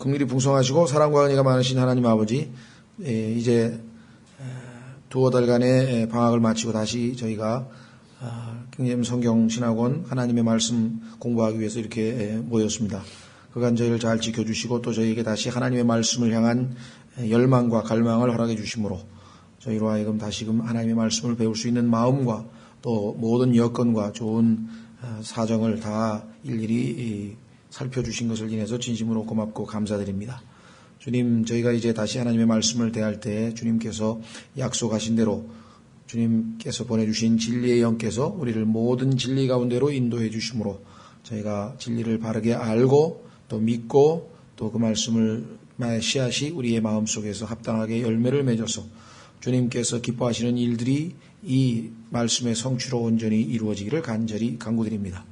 긍휼이 풍성하시고 사랑과 은혜가 많으신 하나님 아버지, 이제 두어 달간의 방학을 마치고 다시 저희가 킹제임스 성경신학원 하나님의 말씀 공부하기 위해서 이렇게 모였습니다. 그간 저희를 잘 지켜주시고 또 저희에게 다시 하나님의 말씀을 향한 열망과 갈망을 허락해 주심으로 저희로 하여금 다시금 하나님의 말씀을 배울 수 있는 마음과 또 모든 여건과 좋은 사정을 다 일일이 살펴주신 것을 인해서 진심으로 고맙고 감사드립니다. 주님, 저희가 이제 다시 하나님의 말씀을 대할 때 주님께서 약속하신 대로 주님께서 보내주신 진리의 영께서 우리를 모든 진리 가운데로 인도해 주심으로 저희가 진리를 바르게 알고 또 믿고 또 그 말씀을 씨앗이 우리의 마음속에서 합당하게 열매를 맺어서 주님께서 기뻐하시는 일들이 이 말씀의 성취로 온전히 이루어지기를 간절히 간구드립니다.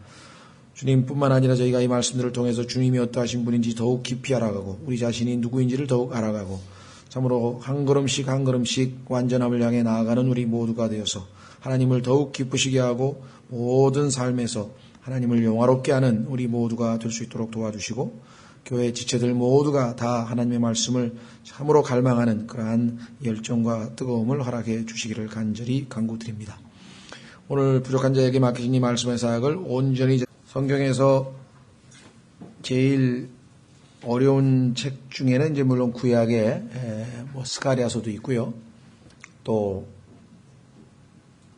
주님뿐만 아니라 저희가 이 말씀들을 통해서 주님이 어떠하신 분인지 더욱 깊이 알아가고 우리 자신이 누구인지를 더욱 알아가고 참으로 한 걸음씩 한 걸음씩 완전함을 향해 나아가는 우리 모두가 되어서 하나님을 더욱 기쁘시게 하고 모든 삶에서 하나님을 영화롭게 하는 우리 모두가 될 수 있도록 도와주시고 교회 지체들 모두가 다 하나님의 말씀을 참으로 갈망하는 그러한 열정과 뜨거움을 허락해 주시기를 간절히 간구드립니다. 오늘 부족한 자에게 맡기신 이 말씀의 사역을 온전히 성경에서 제일 어려운 책 중에는 이제 물론 구약에 스가랴서도 있고요. 또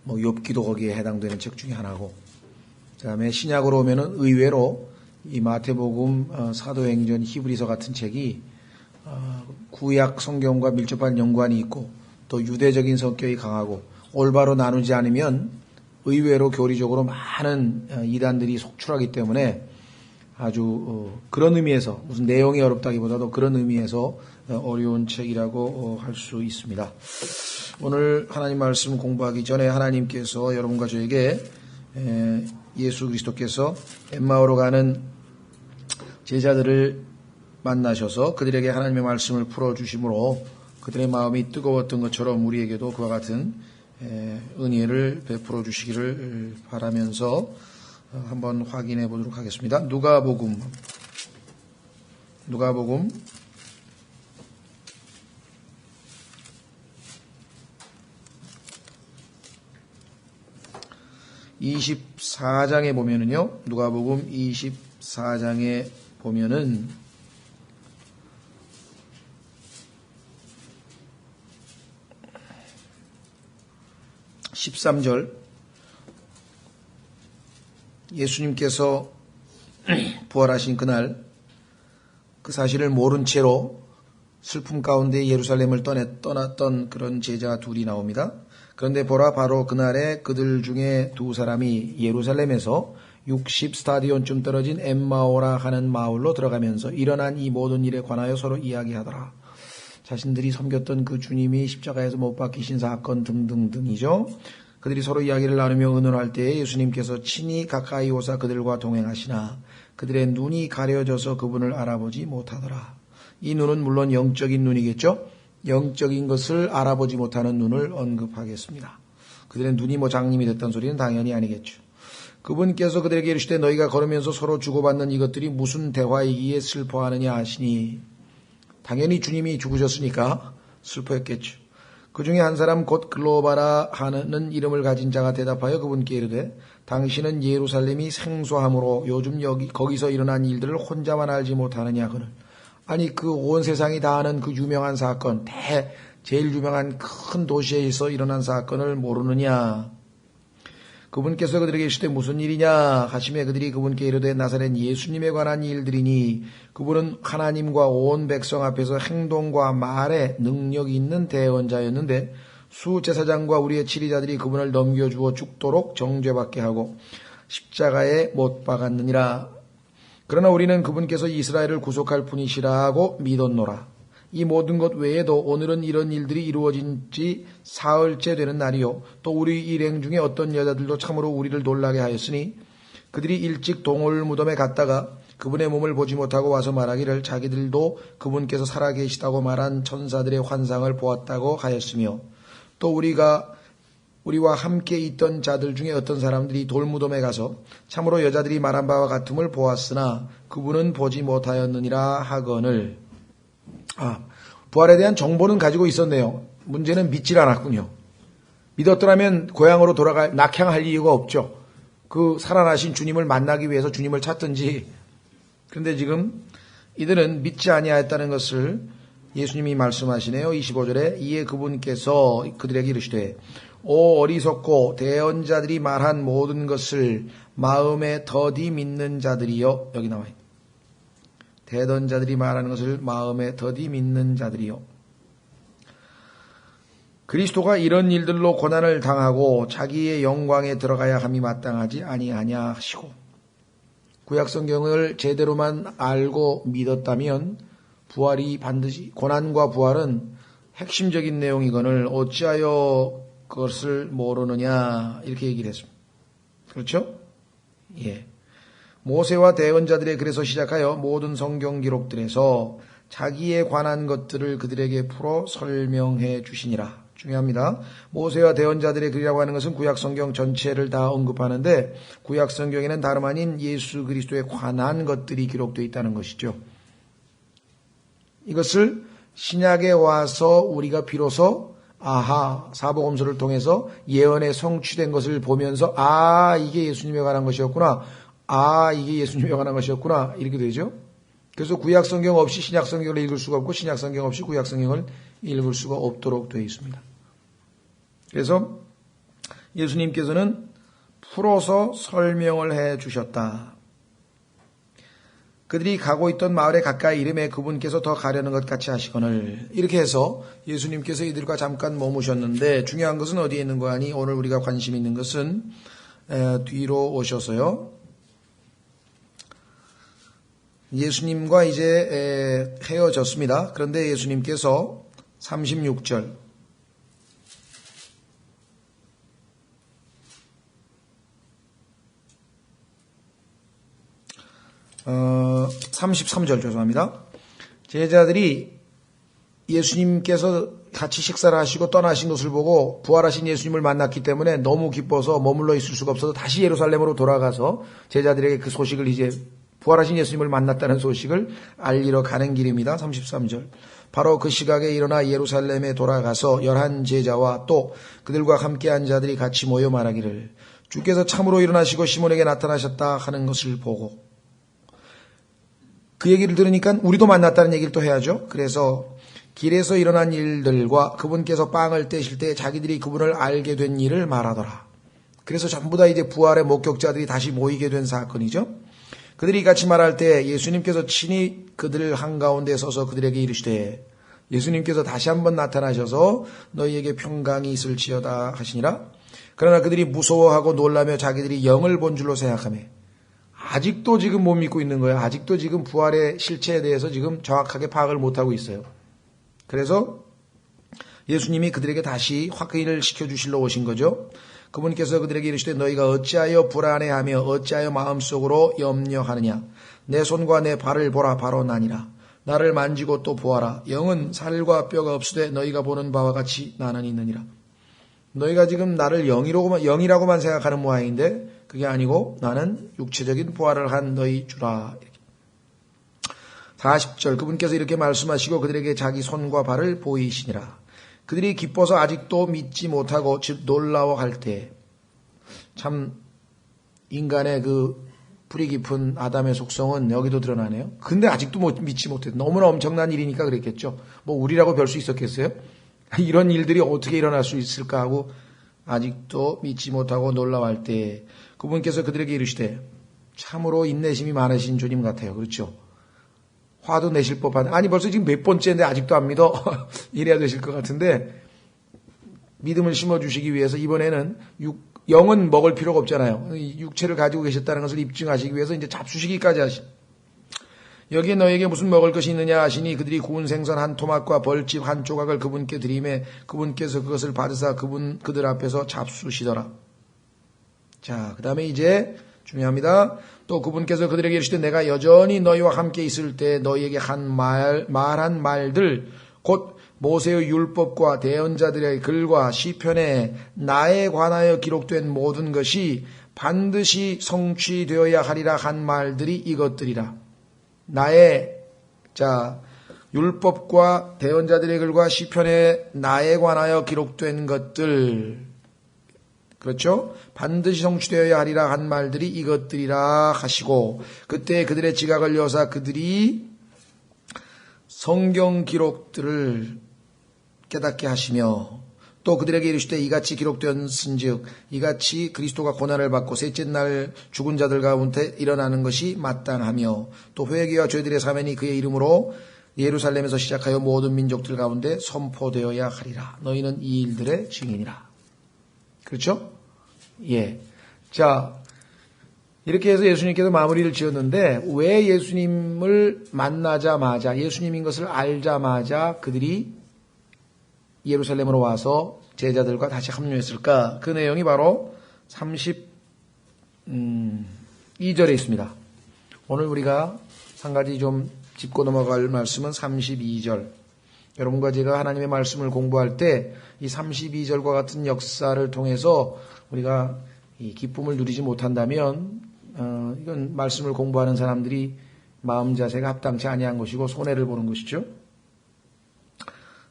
욥기도 거기에 해당되는 책 중에 하나고, 그다음에 신약으로 오면은 의외로 이 마태복음, 사도행전, 히브리서 같은 책이 구약 성경과 밀접한 연관이 있고 또 유대적인 성격이 강하고 올바로 나누지 않으면 의외로 교리적으로 많은 이단들이 속출하기 때문에 아주 그런 의미에서 무슨 내용이 어렵다기보다도 그런 의미에서 어려운 책이라고 할 수 있습니다. 오늘 하나님 말씀 공부하기 전에 하나님께서 여러분과 저에게 예수 그리스도께서 엠마오로 가는 제자들을 만나셔서 그들에게 하나님의 말씀을 풀어주심으로 그들의 마음이 뜨거웠던 것처럼 우리에게도 그와 같은 은혜를 베풀어 주시기를 바라면서 한번 확인해 보도록 하겠습니다. 누가복음 24장에 보면은요, 누가복음 24장에 보면은 13절, 예수님께서 부활하신 그날 그 사실을 모른 채로 슬픔 가운데 예루살렘을 떠났던 그런 제자 둘이 나옵니다. 그런데 보라, 바로 그날에 그들 중에 두 사람이 예루살렘에서 60스타디온쯤 떨어진 엠마오라 하는 마을로 들어가면서 일어난 이 모든 일에 관하여 서로 이야기하더라. 자신들이 섬겼던 그 주님이 십자가에서 못 박히신 사건 등등등이죠. 그들이 서로 이야기를 나누며 의논할 때에 예수님께서 친히 가까이 오사 그들과 동행하시나 그들의 눈이 가려져서 그분을 알아보지 못하더라. 이 눈은 물론 영적인 눈이겠죠. 영적인 것을 알아보지 못하는 눈을 언급하겠습니다. 그들의 눈이 장님이 됐다는 소리는 당연히 아니겠죠. 그분께서 그들에게 이르시되 너희가 걸으면서 서로 주고받는 이것들이 무슨 대화이기에 슬퍼하느냐 하시니, 당연히 주님이 죽으셨으니까 슬퍼했겠죠. 그 중에 한 사람 곧 글로바라 하는 이름을 가진 자가 대답하여 그분께 이르되 당신은 예루살렘이 생소함으로 요즘 거기서 일어난 일들을 혼자만 알지 못하느냐 하거늘. 아니 그 온 세상이 다 아는 그 유명한 사건, 제일 유명한 큰 도시에서 일어난 사건을 모르느냐. 그분께서 그들에게 이르시되 무슨 일이냐 하시매 그들이 그분께 이르되 나사렛 예수님에 관한 일들이니 그분은 하나님과 온 백성 앞에서 행동과 말에 능력이 있는 대언자였는데 수제사장과 우리의 치리자들이 그분을 넘겨주어 죽도록 정죄받게 하고 십자가에 못 박았느니라. 그러나 우리는 그분께서 이스라엘을 구속할 분이시라고 믿었노라. 이 모든 것 외에도 오늘은 이런 일들이 이루어진 지 사흘째 되는 날이요. 또 우리 일행 중에 어떤 여자들도 참으로 우리를 놀라게 하였으니 그들이 일찍 동올 무덤에 갔다가 그분의 몸을 보지 못하고 와서 말하기를 자기들도 그분께서 살아계시다고 말한 천사들의 환상을 보았다고 하였으며 또 우리와 함께 있던 자들 중에 어떤 사람들이 돌무덤에 가서 참으로 여자들이 말한 바와 같음을 보았으나 그분은 보지 못하였느니라 하거늘. 부활에 대한 정보는 가지고 있었네요. 문제는 믿질 않았군요. 믿었더라면 고향으로 낙향할 이유가 없죠. 그 살아나신 주님을 만나기 위해서 주님을 찾든지. 그런데 지금 이들은 믿지 아니하였다는 것을 예수님이 말씀하시네요. 25절에 이에 그분께서 그들에게 이르시되 오 어리석고 대언자들이 말한 모든 것을 마음에 더디 믿는 자들이여. 여기 나와요. 대언자들이 말하는 것을 마음에 더디 믿는 자들이여. 그리스도가 이런 일들로 고난을 당하고 자기의 영광에 들어가야 함이 마땅하지 아니하냐 하시고, 구약성경을 제대로만 알고 믿었다면 부활이 반드시, 고난과 부활은 핵심적인 내용이거늘 어찌하여 그것을 모르느냐 이렇게 얘기를 했습니다. 그렇죠? 예. 모세와 대언자들의 글에서 시작하여 모든 성경 기록들에서 자기에 관한 것들을 그들에게 풀어 설명해 주시니라. 중요합니다. 모세와 대언자들의 글이라고 하는 것은 구약성경 전체를 다 언급하는데, 구약성경에는 다름 아닌 예수 그리스도에 관한 것들이 기록되어 있다는 것이죠. 이것을 신약에 와서 우리가 비로소 사복음서를 통해서 예언에 성취된 것을 보면서 이게 예수님에 관한 것이었구나, 이게 예수님에 관한 것이었구나, 이렇게 되죠. 그래서 구약성경 없이 신약성경을 읽을 수가 없고 신약성경 없이 구약성경을 읽을 수가 없도록 되어 있습니다. 그래서 예수님께서는 풀어서 설명을 해 주셨다. 그들이 가고 있던 마을에 가까이 이름에 그분께서 더 가려는 것 같이 하시거늘, 이렇게 해서 예수님께서 이들과 잠깐 머무셨는데, 중요한 것은 어디에 있는 거 아니? 오늘 우리가 관심 있는 것은 뒤로 오셔서요, 예수님과 이제 헤어졌습니다. 그런데 예수님께서 36절 33절 죄송합니다. 제자들이 예수님께서 같이 식사를 하시고 떠나신 것을 보고 부활하신 예수님을 만났기 때문에 너무 기뻐서 머물러 있을 수가 없어서 다시 예루살렘으로 돌아가서 제자들에게 그 소식을, 이제 부활하신 예수님을 만났다는 소식을 알리러 가는 길입니다. 33절. 바로 그 시각에 일어나 예루살렘에 돌아가서 11 제자와 또 그들과 함께한 자들이 같이 모여 말하기를 주께서 참으로 일어나시고 시몬에게 나타나셨다 하는 것을 보고, 그 얘기를 들으니까 우리도 만났다는 얘기를 또 해야죠. 그래서 길에서 일어난 일들과 그분께서 빵을 떼실 때 자기들이 그분을 알게 된 일을 말하더라. 그래서 전부 다 이제 부활의 목격자들이 다시 모이게 된 사건이죠. 그들이 같이 말할 때 예수님께서 친히 그들 한가운데 서서 그들에게 이르시되, 예수님께서 다시 한번 나타나셔서 너희에게 평강이 있을지어다 하시니라. 그러나 그들이 무서워하고 놀라며 자기들이 영을 본 줄로 생각하며, 아직도 지금 못 믿고 있는 거예요. 아직도 지금 부활의 실체에 대해서 지금 정확하게 파악을 못하고 있어요. 그래서 예수님이 그들에게 다시 확인을 시켜주시러 오신 거죠. 그분께서 그들에게 이르시되 너희가 어찌하여 불안해하며 어찌하여 마음속으로 염려하느냐. 내 손과 내 발을 보라, 바로 나니라. 나를 만지고 또 보아라. 영은 살과 뼈가 없으되 너희가 보는 바와 같이 나는 있느니라. 너희가 지금 나를 영이라고만 생각하는 모양인데 그게 아니고 나는 육체적인 부활을 한 너희 주라. 40절 그분께서 이렇게 말씀하시고 그들에게 자기 손과 발을 보이시니라. 그들이 기뻐서 아직도 믿지 못하고 즉 놀라워할 때, 참 인간의 그 뿌리 깊은 아담의 속성은 여기도 드러나네요. 근데 아직도 믿지 못해. 너무나 엄청난 일이니까 그랬겠죠. 뭐 우리라고 별 수 있었겠어요? 이런 일들이 어떻게 일어날 수 있을까 하고 아직도 믿지 못하고 놀라워할 때 그분께서 그들에게 이르시되, 참으로 인내심이 많으신 주님 같아요. 그렇죠? 화도 내실 법한, 아니 벌써 지금 몇 번째인데 아직도 안 믿어? 이래야 되실 것 같은데, 믿음을 심어주시기 위해서 이번에는 영은 먹을 필요가 없잖아요. 육체를 가지고 계셨다는 것을 입증하시기 위해서 이제 잡수시기까지 하신. 여기에 너에게 무슨 먹을 것이 있느냐 하시니 그들이 구운 생선 한 토막과 벌집 한 조각을 그분께 드리매 그분께서 그것을 받으사 그들 앞에서 잡수시더라. 자, 그 다음에 이제 중요합니다. 또 그분께서 그들에게 이르시되 내가 여전히 너희와 함께 있을 때 너희에게 말한 말들 곧 모세의 율법과 대언자들의 글과 시편에 나에 관하여 기록된 모든 것이 반드시 성취되어야 하리라 한 말들이 이것들이라. 나의 율법과 대언자들의 글과 시편에 나에 관하여 기록된 것들, 그렇죠? 반드시 성취되어야 하리라 한 말들이 이것들이라 하시고, 그때 그들의 지각을 여사 그들이 성경 기록들을 깨닫게 하시며, 또 그들에게 이르시되 이같이 기록되었은즉 이같이 그리스도가 고난을 받고 셋째 날 죽은 자들 가운데 일어나는 것이 마땅하며, 또 회개와 죄들의 사면이 그의 이름으로 예루살렘에서 시작하여 모든 민족들 가운데 선포되어야 하리라. 너희는 이 일들의 증인이라. 그렇죠? 예. 자, 이렇게 해서 예수님께서 마무리를 지었는데, 왜 예수님을 만나자마자, 예수님인 것을 알자마자 그들이 예루살렘으로 와서 제자들과 다시 합류했을까? 그 내용이 바로 32절에 있습니다. 오늘 우리가 한 가지 좀 짚고 넘어갈 말씀은 32절. 여러분과 제가 하나님의 말씀을 공부할 때 이 32절과 같은 역사를 통해서 우리가 이 기쁨을 누리지 못한다면 이건 말씀을 공부하는 사람들이 마음 자세가 합당치 아니한 것이고 손해를 보는 것이죠.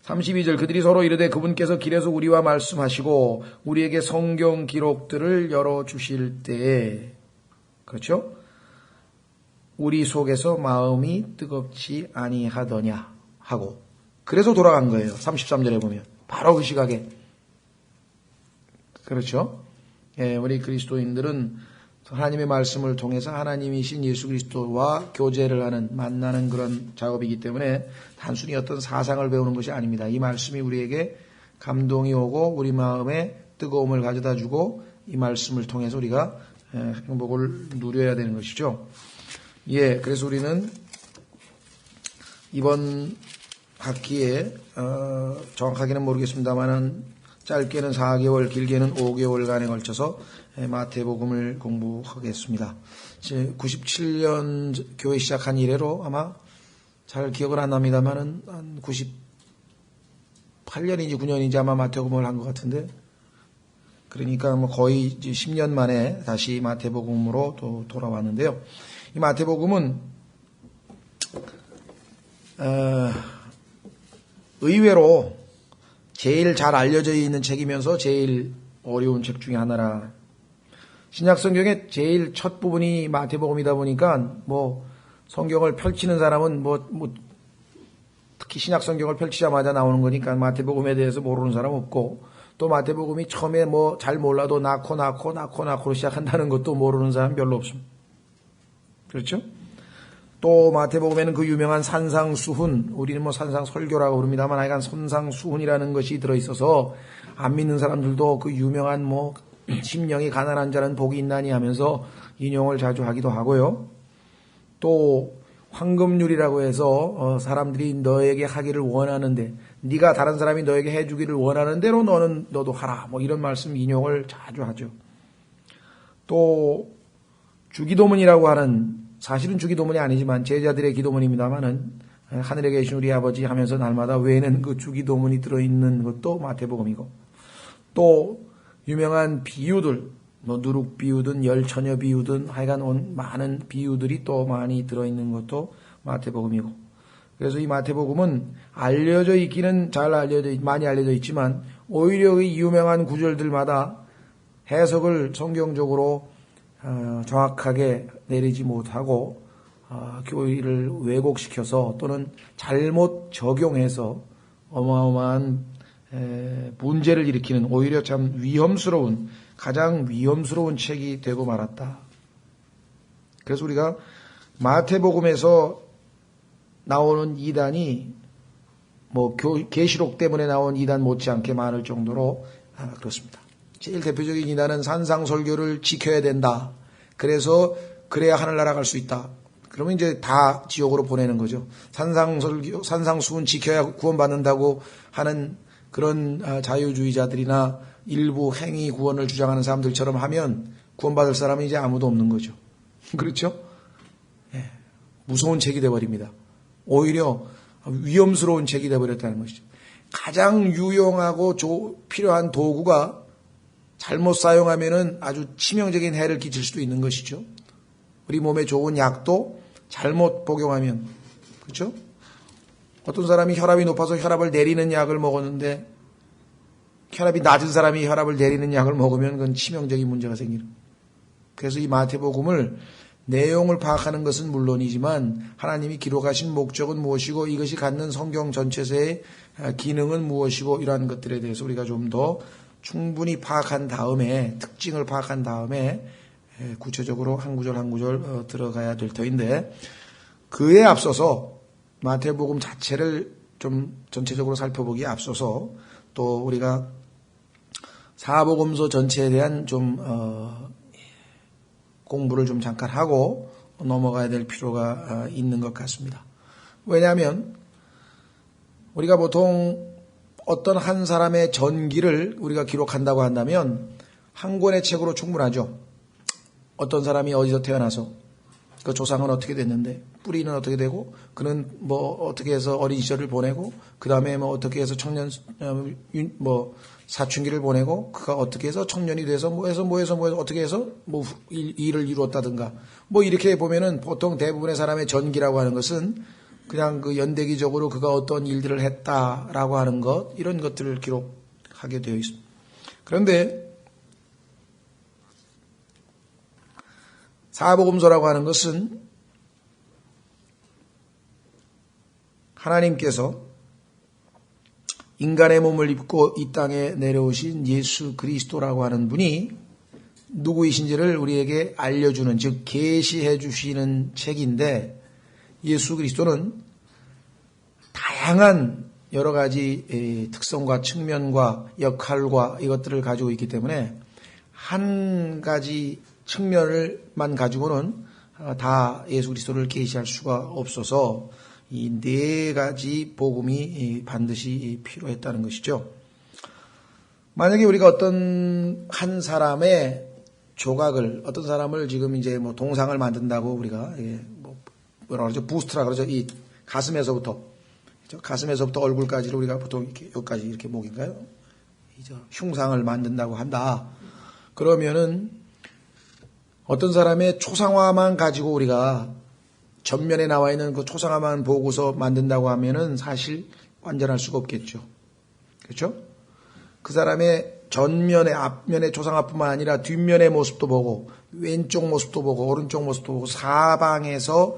32절, 그들이 서로 이르되 그분께서 길에서 우리와 말씀하시고 우리에게 성경 기록들을 열어주실 때에, 그렇죠? 우리 속에서 마음이 뜨겁지 아니하더냐 하고, 그래서 돌아간 거예요. 33절에 보면 바로 그 시각에. 그렇죠? 예, 우리 그리스도인들은 하나님의 말씀을 통해서 하나님이신 예수 그리스도와 교제를 하는, 만나는 그런 작업이기 때문에 단순히 어떤 사상을 배우는 것이 아닙니다. 이 말씀이 우리에게 감동이 오고 우리 마음에 뜨거움을 가져다 주고 이 말씀을 통해서 우리가 행복을 누려야 되는 것이죠. 예, 그래서 우리는 이번 학기에 정확하게는 모르겠습니다만은 짧게는 4개월, 길게는 5개월간에 걸쳐서 마태복음을 공부하겠습니다. 97년 교회 시작한 이래로 아마 잘 기억을 안 납니다만은 한 98년인지 9년인지 아마 마태복음을 한 것 같은데, 그러니까 뭐 거의 10년 만에 다시 마태복음으로 또 돌아왔는데요. 이 마태복음은 의외로 제일 잘 알려져 있는 책이면서 제일 어려운 책 중에 하나라. 신약성경의 제일 첫 부분이 마태복음이다 보니까 뭐 성경을 펼치는 사람은 뭐 특히 신약성경을 펼치자마자 나오는 거니까 마태복음에 대해서 모르는 사람 없고, 또 마태복음이 처음에 뭐 잘 몰라도 낳고로 시작한다는 것도 모르는 사람 별로 없습니다. 그렇죠? 또 마태복음에는 그 유명한 산상수훈, 우리는 뭐 산상설교라고 부릅니다만 하여간 산상수훈이라는 것이 들어있어서 안 믿는 사람들도 그 유명한 뭐 심령이 가난한 자는 복이 있나니 하면서 인용을 자주 하기도 하고요. 또 황금률이라고 해서 사람들이 너에게 하기를 원하는데, 네가 다른 사람이 너에게 해주기를 원하는 대로 너도 하라, 뭐 이런 말씀 인용을 자주 하죠. 또 주기도문이라고 하는, 사실은 주기도문이 아니지만 제자들의 기도문입니다만은 하늘에 계신 우리 아버지 하면서 날마다 외에는 그 주기도문이 들어있는 것도 마태복음이고, 또 유명한 비유들, 뭐 누룩 비유든 열처녀 비유든 하여간 많은 비유들이 또 많이 들어있는 것도 마태복음이고, 그래서 이 마태복음은 알려져 있기는 많이 알려져 있지만 오히려 이 유명한 구절들마다 해석을 성경적으로 정확하게 내리지 못하고 교리를 왜곡시켜서 또는 잘못 적용해서 어마어마한 문제를 일으키는, 오히려 참 가장 위험스러운 책이 되고 말았다. 그래서 우리가 마태복음에서 나오는 이단이 뭐 계시록 때문에 나온 이단 못지않게 많을 정도로 그렇습니다. 제일 대표적인 이단은 산상설교를 지켜야 된다. 그래야 하늘나라 갈 수 있다. 그러면 이제 다 지옥으로 보내는 거죠. 산상수훈 지켜야 구원받는다고 하는 그런 자유주의자들이나 일부 행위 구원을 주장하는 사람들처럼 하면 구원받을 사람은 이제 아무도 없는 거죠. 그렇죠? 예, 무서운 책이 되어버립니다. 오히려 위험스러운 책이 되어버렸다는 것이죠. 가장 유용하고 필요한 도구가 잘못 사용하면은 아주 치명적인 해를 끼칠 수도 있는 것이죠. 우리 몸에 좋은 약도 잘못 복용하면, 그렇죠? 어떤 사람이 혈압이 높아서 혈압을 내리는 약을 먹었는데 혈압이 낮은 사람이 혈압을 내리는 약을 먹으면 그건 치명적인 문제가 생기는. 그래서 이 마태복음을 내용을 파악하는 것은 물론이지만 하나님이 기록하신 목적은 무엇이고 이것이 갖는 성경 전체에서의 기능은 무엇이고 이러한 것들에 대해서 우리가 좀 더 충분히 파악한 다음에 특징을 파악한 다음에 구체적으로 한 구절 한 구절 들어가야 될 터인데 그에 앞서서 마태복음 자체를 좀 전체적으로 살펴보기에 앞서서 또 우리가 사복음서 전체에 대한 좀 공부를 좀 잠깐 하고 넘어가야 될 필요가 있는 것 같습니다. 왜냐하면 우리가 보통 어떤 한 사람의 전기를 우리가 기록한다고 한다면 한 권의 책으로 충분하죠. 어떤 사람이 어디서 태어나서 그 조상은 어떻게 됐는데 뿌리는 어떻게 되고 그는 뭐 어떻게 해서 어린 시절을 보내고 그 다음에 뭐 어떻게 해서 청년 뭐 사춘기를 보내고 그가 어떻게 해서 청년이 돼서 뭐 해서 어떻게 해서 뭐 일을 이루었다든가 뭐 이렇게 보면은 보통 대부분의 사람의 전기라고 하는 것은 그냥 그 연대기적으로 그가 어떤 일들을 했다라고 하는 것 이런 것들을 기록하게 되어 있습니다. 그런데 사복음서라고 하는 것은 하나님께서 인간의 몸을 입고 이 땅에 내려오신 예수 그리스도라고 하는 분이 누구이신지를 우리에게 알려주는 즉 계시해 주시는 책인데 예수 그리스도는 다양한 여러 가지 특성과 측면과 역할과 이것들을 가지고 있기 때문에 한 가지 측면을만 가지고는 다 예수 그리스도를 계시할 수가 없어서 이 네 가지 복음이 반드시 필요했다는 것이죠. 만약에 우리가 어떤 한 사람의 조각을 어떤 사람을 지금 이제 뭐 동상을 만든다고 우리가 뭐 뭐라 그러죠? 부스트라 그러죠. 이 가슴에서부터 얼굴까지를 우리가 보통 이렇게 여기까지 이렇게 목인가요? 흉상을 만든다고 한다. 그러면은 어떤 사람의 초상화만 가지고 우리가 전면에 나와 있는 그 초상화만 보고서 만든다고 하면은 사실 완전할 수가 없겠죠. 그렇죠? 그 사람의 전면에 앞면의 초상화뿐만 아니라 뒷면의 모습도 보고 왼쪽 모습도 보고 오른쪽 모습도 보고 사방에서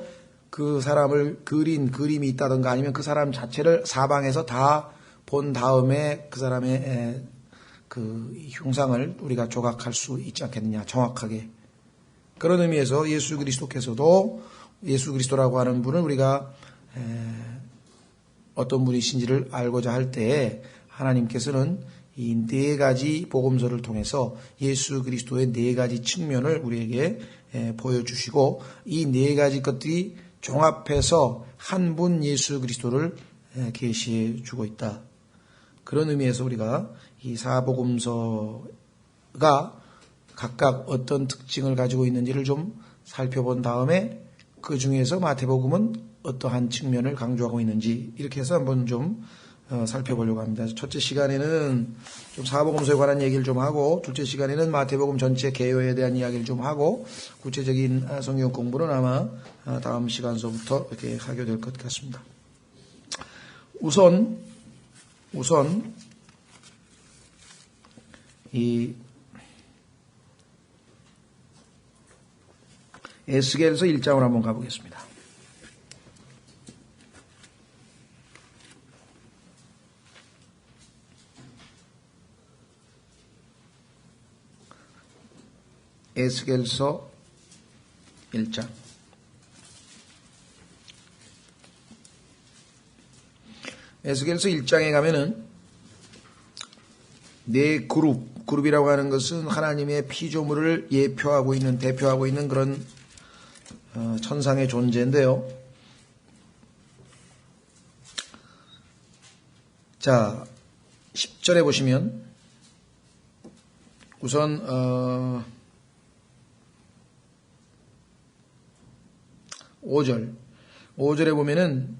그 사람을 그린 그림이 있다든가 아니면 그 사람 자체를 사방에서 다 본 다음에 그 사람의 그 흉상을 우리가 조각할 수 있지 않겠느냐 정확하게. 그런 의미에서 예수 그리스도께서도 예수 그리스도라고 하는 분을 우리가 어떤 분이신지를 알고자 할 때에 하나님께서는 이 네 가지 복음서를 통해서 예수 그리스도의 네 가지 측면을 우리에게 보여주시고 이 네 가지 것들이 종합해서 한 분 예수 그리스도를 계시해 주고 있다. 그런 의미에서 우리가 이 사복음서가 각각 어떤 특징을 가지고 있는지를 좀 살펴본 다음에 그 중에서 마태복음은 어떠한 측면을 강조하고 있는지 이렇게 해서 한번 좀 살펴보려고 합니다. 첫째 시간에는 좀 사복음서에 관한 얘기를 좀 하고 둘째 시간에는 마태복음 전체 개요에 대한 이야기를 좀 하고 구체적인 성경 공부는 아마 다음 시간서부터 이렇게 하게 될 것 같습니다. 우선 이 에스겔서 1장으로 한번 가보겠습니다. 에스겔서 1장. 에스겔서 1장에 가면은 네 그룹이라고 하는 것은 하나님의 피조물을 예표하고 있는 대표하고 있는 그런 천상의 존재인데요. 자, 10절에 보시면 우선 5절에 보면은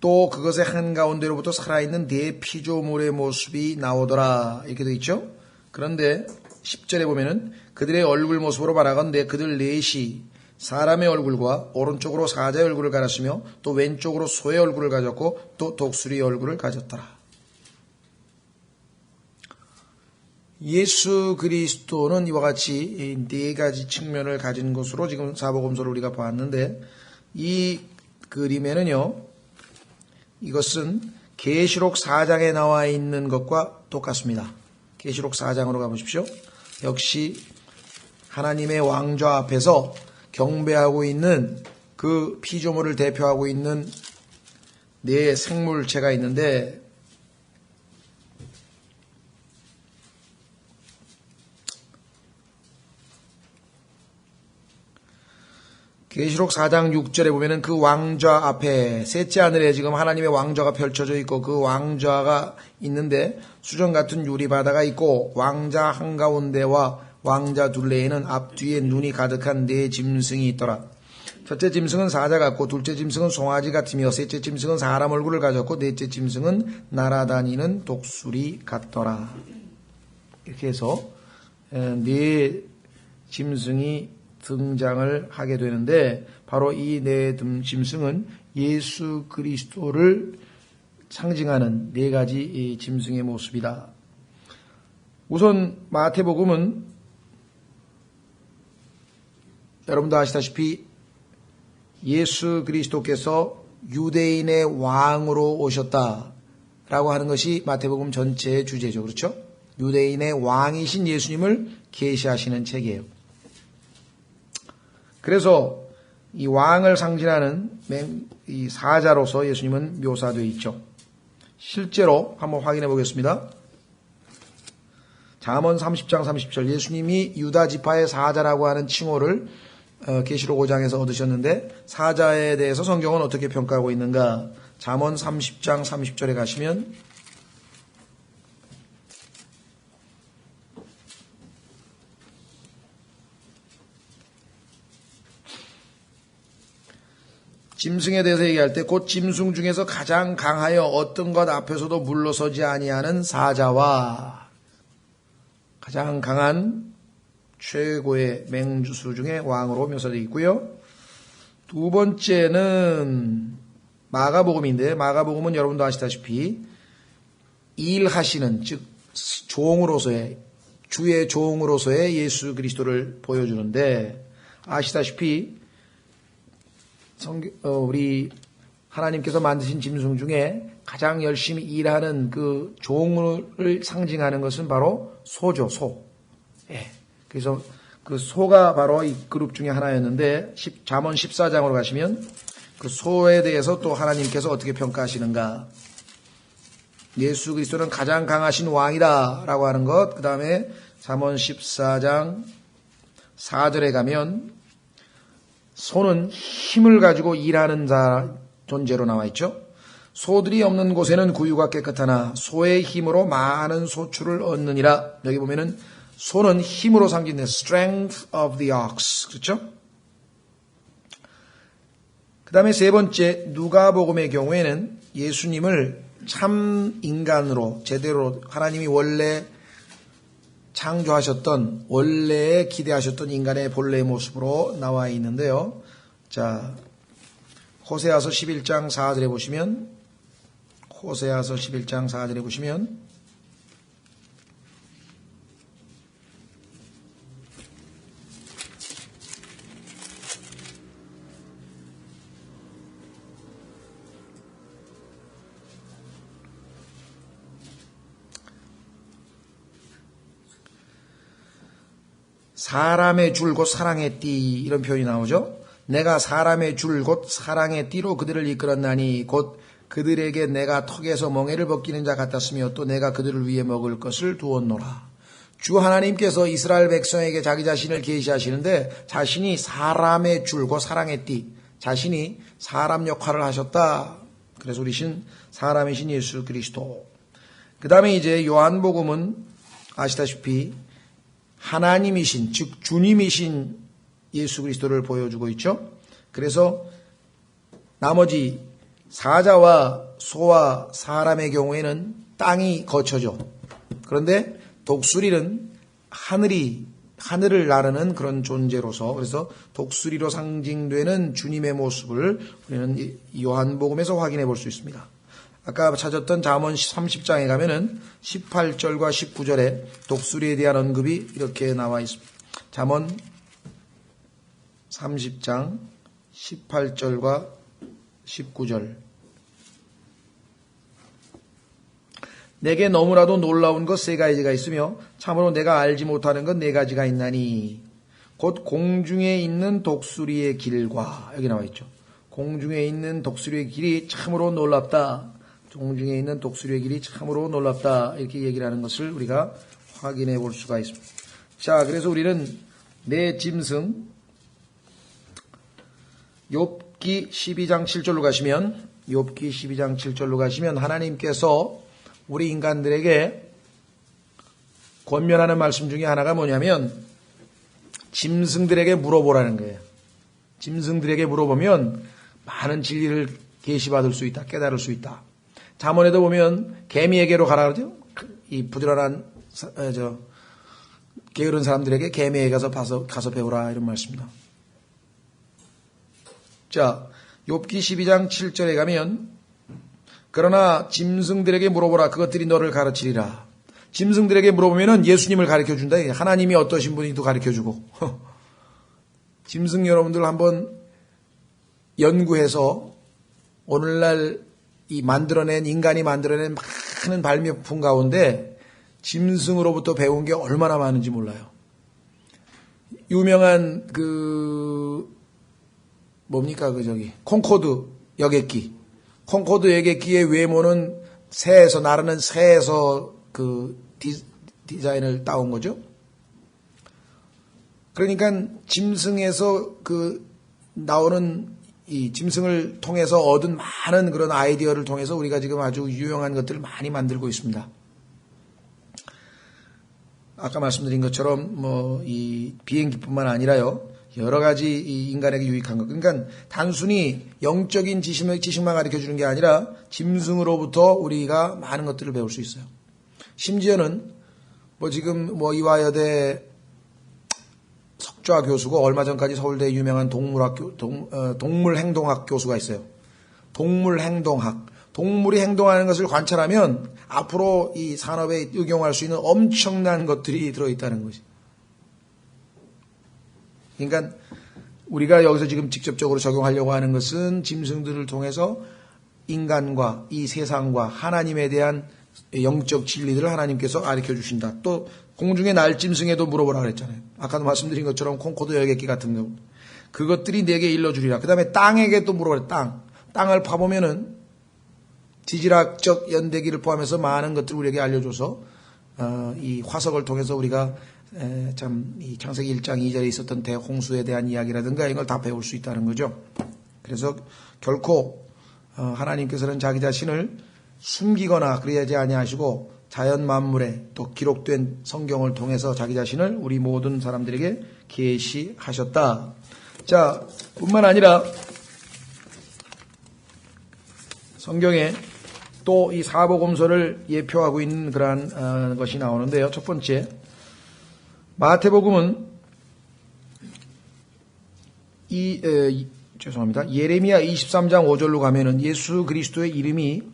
또 그것의 한가운데로부터 살아있는 네 피조물의 모습이 나오더라 이렇게 되어 있죠. 그런데 10절에 보면은 그들의 얼굴 모습으로 말하건대 그들 넷이 사람의 얼굴과 오른쪽으로 사자의 얼굴을 가졌으며 또 왼쪽으로 소의 얼굴을 가졌고 또 독수리의 얼굴을 가졌더라. 예수 그리스도는 이와 같이 네 가지 측면을 가진 것으로 지금 사복음서를 우리가 봤는데, 이 그림에는요, 이것은 계시록 4장에 나와 있는 것과 똑같습니다. 계시록 4장으로 가보십시오. 역시 하나님의 왕좌 앞에서 경배하고 있는 그 피조물을 대표하고 있는 네 생물체가 있는데, 계시록 4장 6절에 보면은 그 왕좌 앞에 셋째 하늘에 지금 하나님의 왕좌가 펼쳐져 있고 그 왕좌가 있는데 수정 같은 유리바다가 있고 왕자 한가운데와 왕자 둘레에는 앞뒤에 눈이 가득한 네 짐승이 있더라. 첫째 짐승은 사자 같고 둘째 짐승은 송아지 같으며 셋째 짐승은 사람 얼굴을 가졌고 넷째 짐승은 날아다니는 독수리 같더라. 이렇게 해서 네 짐승이 등장을 하게 되는데, 바로 이 네 짐승은 예수 그리스도를 상징하는 네 가지 짐승의 모습이다. 우선 마태복음은 여러분도 아시다시피 예수 그리스도께서 유대인의 왕으로 오셨다라고 하는 것이 마태복음 전체의 주제죠. 그렇죠? 유대인의 왕이신 예수님을 계시하시는 책이에요. 그래서 이 왕을 상징하는 이 사자로서 예수님은 묘사되어 있죠. 실제로 한번 확인해 보겠습니다. 잠언 30장 30절, 예수님이 유다 지파의 사자라고 하는 칭호를 계시록 5장에서 얻으셨는데, 사자에 대해서 성경은 어떻게 평가하고 있는가? 잠언 30장 30절에 가시면 짐승에 대해서 얘기할 때 곧 짐승 중에서 가장 강하여 어떤 것 앞에서도 물러서지 아니하는 사자와 가장 강한 최고의 맹주수 중에 왕으로 묘사되어 있고요. 두 번째는 마가복음인데, 마가복음은 여러분도 아시다시피 일하시는, 즉 종으로서의, 주의 종으로서의 예수 그리스도를 보여주는데, 아시다시피 우리 하나님께서 만드신 짐승 중에 가장 열심히 일하는 그 종을 상징하는 것은 바로 소죠, 소. 예. 그래서 그 소가 바로 이 그룹 중에 하나였는데, 잠언 14장으로 가시면 그 소에 대해서 또 하나님께서 어떻게 평가하시는가. 예수 그리스도는 가장 강하신 왕이다 라고 하는 것. 그 다음에 잠언 14장 4절에 가면 소는 힘을 가지고 일하는 존재로 나와 있죠. 소들이 없는 곳에는 구유가 깨끗하나 소의 힘으로 많은 소출을 얻느니라. 여기 보면은 소는 힘으로 상징된 strength of the ox. 그렇죠? 그 다음에 세 번째, 누가복음의 경우에는 예수님을 참 인간으로 제대로 하나님이 원래 창조하셨던, 원래 기대하셨던 인간의 본래의 모습으로 나와 있는데요. 자, 호세아서 11장 4절에 보시면, 호세아서 11장 4절에 보시면 사람의 줄 곧 사랑의 띠, 이런 표현이 나오죠. 내가 사람의 줄 곧 사랑의 띠로 그들을 이끌었나니 곧 그들에게 내가 턱에서 멍에를 벗기는 자 같았으며 또 내가 그들을 위해 먹을 것을 두었노라. 주 하나님께서 이스라엘 백성에게 자기 자신을 계시하시는데, 자신이 사람의 줄 곧 사랑의 띠, 자신이 사람 역할을 하셨다. 그래서 우리신 사람이신 예수 그리스도. 그 다음에 이제 요한복음은 아시다시피 하나님이신, 즉 주님이신 예수 그리스도를 보여주고 있죠. 그래서 나머지 사자와 소와 사람의 경우에는 땅이 거쳐져. 그런데 독수리는 하늘이 하늘을 나르는 그런 존재로서, 그래서 독수리로 상징되는 주님의 모습을 우리는 요한복음에서 확인해 볼 수 있습니다. 아까 찾았던 잠언 30장에 가면은 18절과 19절에 독수리에 대한 언급이 이렇게 나와 있습니다. 잠언 30장 18절과 19절. 내게 너무나도 놀라운 것 세 가지가 있으며 참으로 내가 알지 못하는 것 네 가지가 있나니 곧 공중에 있는 독수리의 길과, 여기 나와 있죠. 공중에 있는 독수리의 길이 참으로 놀랍다. 공중에 있는 독수리의 길이 참으로 놀랍다. 이렇게 얘기를 하는 것을 우리가 확인해 볼 수가 있습니다. 자, 그래서 우리는 내 짐승, 욥기 12장 7절로 가시면, 욥기 12장 7절로 가시면 하나님께서 우리 인간들에게 권면하는 말씀 중에 하나가 뭐냐면 짐승들에게 물어보라는 거예요. 짐승들에게 물어보면 많은 진리를 계시받을 수 있다. 깨달을 수 있다. 잠언에도 보면 개미에게로 가라 그러죠. 이 부지런한 게으른 사람들에게 개미에게 가서 배우라, 이런 말씀입니다. 자, 욥기 12장 7절에 가면 그러나 짐승들에게 물어보라. 그것들이 너를 가르치리라. 짐승들에게 물어보면은 예수님을 가르쳐 준다. 하나님이 어떠신 분이도 가르쳐 주고. 짐승 여러분들 한번 연구해서 오늘날 인간이 만들어낸 많은 발명품 가운데 짐승으로부터 배운 게 얼마나 많은지 몰라요. 유명한 콩코드 여객기. 콩코드 여객기의 외모는 나르는 새에서 디자인을 따온 거죠. 그러니까 짐승에서 나오는 이 짐승을 통해서 얻은 많은 그런 아이디어를 통해서 우리가 지금 아주 유용한 것들을 많이 만들고 있습니다. 아까 말씀드린 것처럼 이 비행기뿐만 아니라요, 여러 가지 이 인간에게 유익한 것. 그러니까 단순히 영적인 지식만 가르쳐 주는 게 아니라 짐승으로부터 우리가 많은 것들을 배울 수 있어요. 심지어는 지금 이화여대 석좌 교수고 얼마 전까지 서울대 유명한 동물행동학 교수가 있어요. 동물행동학. 동물이 행동하는 것을 관찰하면 앞으로 이 산업에 응용할 수 있는 엄청난 것들이 들어있다는 것이. 그러니까 우리가 여기서 지금 직접적으로 적용하려고 하는 것은 짐승들을 통해서 인간과 이 세상과 하나님에 대한 영적 진리들을 하나님께서 가르쳐 주신다. 또 공중의 날짐승에도 물어보라 그랬잖아요. 아까도 말씀드린 것처럼 콩코드 여객기 같은 경우. 그것들이 내게 일러주리라. 그 다음에 땅에게 또 물어보라. 땅을 파보면은 지질학적 연대기를 포함해서 많은 것들을 우리에게 알려줘서 이 화석을 통해서 우리가 이 창세기 1장 2절에 있었던 대홍수에 대한 이야기라든가 이걸 다 배울 수 있다는 거죠. 그래서 결코 하나님께서는 자기 자신을 숨기거나 그러지 아니하시고 자연 만물에 또 기록된 성경을 통해서 자기 자신을 우리 모든 사람들에게 계시하셨다. 자, 뿐만 아니라 성경에 또 이 사복음서를 예표하고 있는 그러한 것이 나오는데요. 첫 번째, 마태복음은 예레미야 23장 5절로 가면은 예수 그리스도의 이름이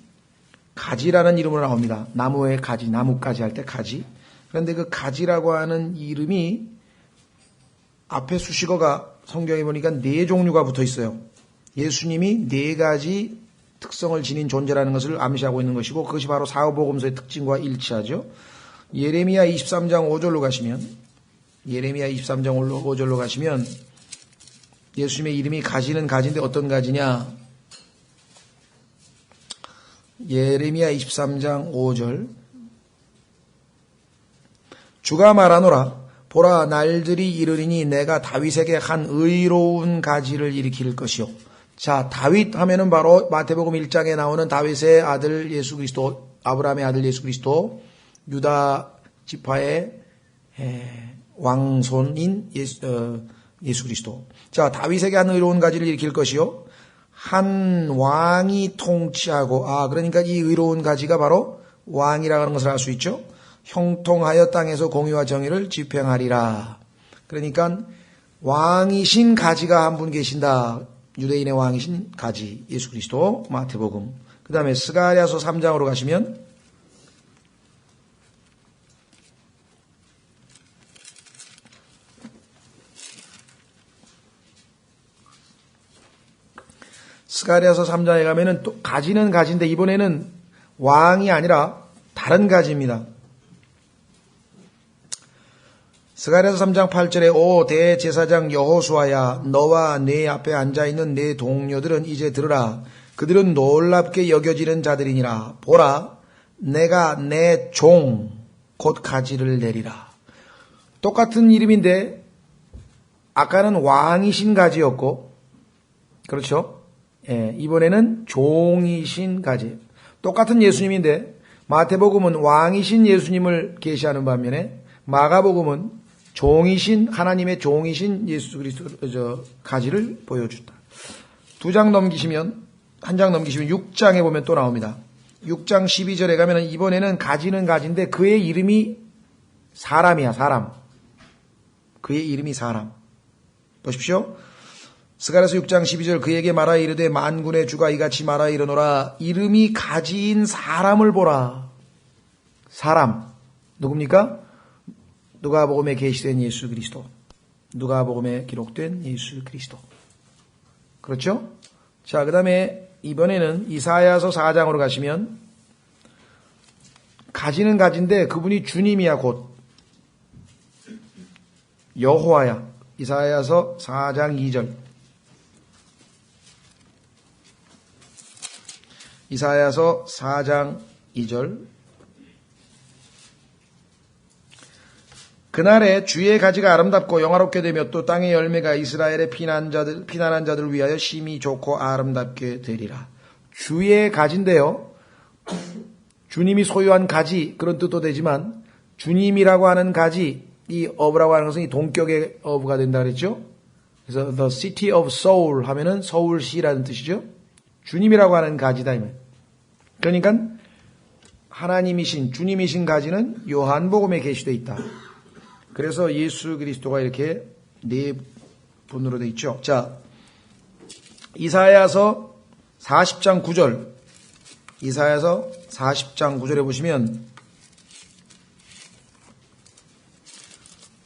가지라는 이름으로 나옵니다. 나무의 가지, 나뭇가지 할 때 가지. 그런데 그 가지라고 하는 이름이 앞에 수식어가 성경에 보니까 4종류가 붙어 있어요. 예수님이 4가지 특성을 지닌 존재라는 것을 암시하고 있는 것이고 그것이 바로 사복음서의 특징과 일치하죠. 예레미야 23장 5절로 가시면 예수님의 이름이 가지는 가지인데 어떤 가지냐? 예레미야 23장 5절. 주가 말하노라. 보라, 날들이 이르리니 내가 다윗에게 한 의로운 가지를 일으킬 것이요. 자, 다윗 하면은 바로 마태복음 1장에 나오는 다윗의 아들 예수 그리스도, 아브라함의 아들 예수 그리스도, 유다 지파의 왕손인 예수 그리스도. 자, 다윗에게 한 의로운 가지를 일으킬 것이요. 한 왕이 통치하고, 그러니까 이 의로운 가지가 바로 왕이라고 하는 것을 알 수 있죠. 형통하여 땅에서 공의와 정의를 집행하리라. 그러니까 왕이신 가지가 한 분 계신다. 유대인의 왕이신 가지 예수 그리스도 마태복음. 그 다음에 스가랴서 3장으로 가시면 스가랴서 3장에 가면은 또 가지는 가지인데 이번에는 왕이 아니라 다른 가지입니다. 스가랴서 3장 8절에 오 대제사장 여호수아야 너와 내 앞에 앉아있는 내 동료들은 이제 들으라. 그들은 놀랍게 여겨지는 자들이니라. 보라 내가 내 종 곧 가지를 내리라. 똑같은 이름인데 아까는 왕이신 가지였고 그렇죠? 예, 이번에는 종이신 가지. 똑같은 예수님인데 마태복음은 왕이신 예수님을 계시하는 반면에 마가복음은 종이신 하나님의 종이신 예수 그리스도 가지를 보여준다. 한 장 넘기시면 6장에 보면 또 나옵니다. 6장 12절에 가면 이번에는 가지는 가지인데 그의 이름이 사람이야. 사람. 그의 이름이 사람. 보십시오. 스가랴서 6장 12절 그에게 말하여 이르되 만군의 주가 이같이 말하여 이르노라. 이름이 가지인 사람을 보라. 사람. 누굽니까? 누가복음에 계시된 예수 그리스도. 누가복음에 기록된 예수 그리스도. 그렇죠? 자, 그 다음에 이번에는 이사야서 4장으로 가시면 가지는 가지인데 그분이 주님이야 곧. 여호와야. 이사야서 4장 2절. 이사야서 4장 2절. 그날에 주의 가지가 아름답고 영화롭게 되며 또 땅의 열매가 이스라엘의 피난한 자들 위하여 심히 좋고 아름답게 되리라. 주의 가지인데요. 주님이 소유한 가지 그런 뜻도 되지만 주님이라고 하는 가지 이 어브라고 하는 것은 이 동격의 어브가 된다 그랬죠. 그래서 the city of Seoul 하면은 서울시라는 뜻이죠. 주님이라고 하는 가지다 이 말. 그러니까 하나님이신 주님이신 가지는 요한복음에 계시되어 있다. 그래서 예수 그리스도가 이렇게 네 분으로 되어 있죠. 자, 이사야서 40장 9절. 이사야서 40장 9절에 보시면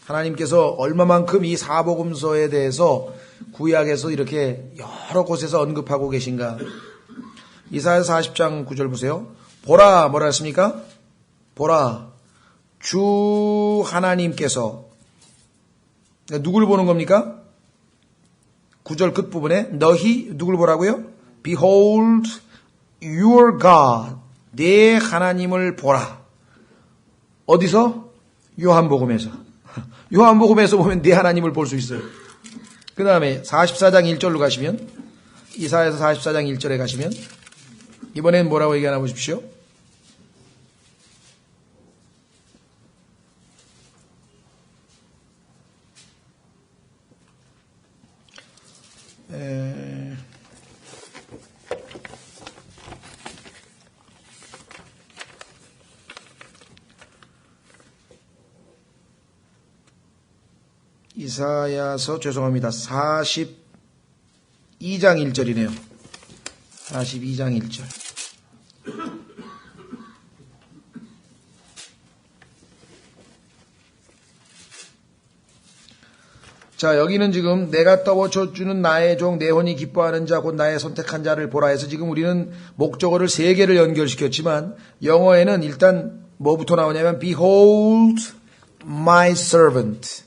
하나님께서 얼마만큼 이 사복음서에 대해서 구약에서 이렇게 여러 곳에서 언급하고 계신가. 이사야서 40장 9절 보세요. 보라 뭐라 했습니까? 보라 주 하나님께서 누구를 보는 겁니까? 9절 끝부분에 너희 누구를 보라고요? Behold your God. 내 하나님을 보라. 어디서? 요한복음에서. 요한복음에서 보면 내 하나님을 볼 수 있어요. 그 다음에 44장 1절로 가시면 이사야서 44장 1절에 가시면 이번엔 뭐라고 얘기하나 보십시오. 이사야서 죄송합니다. 42장 1절이네요. 42장 1절. 자, 여기는 지금 내가 떠워쳐주는 나의 종 내 혼이 기뻐하는 자 곧 나의 선택한 자를 보라 해서 지금 우리는 목적어를 3개를 연결시켰지만 영어에는 일단 뭐부터 나오냐면 Behold my servant.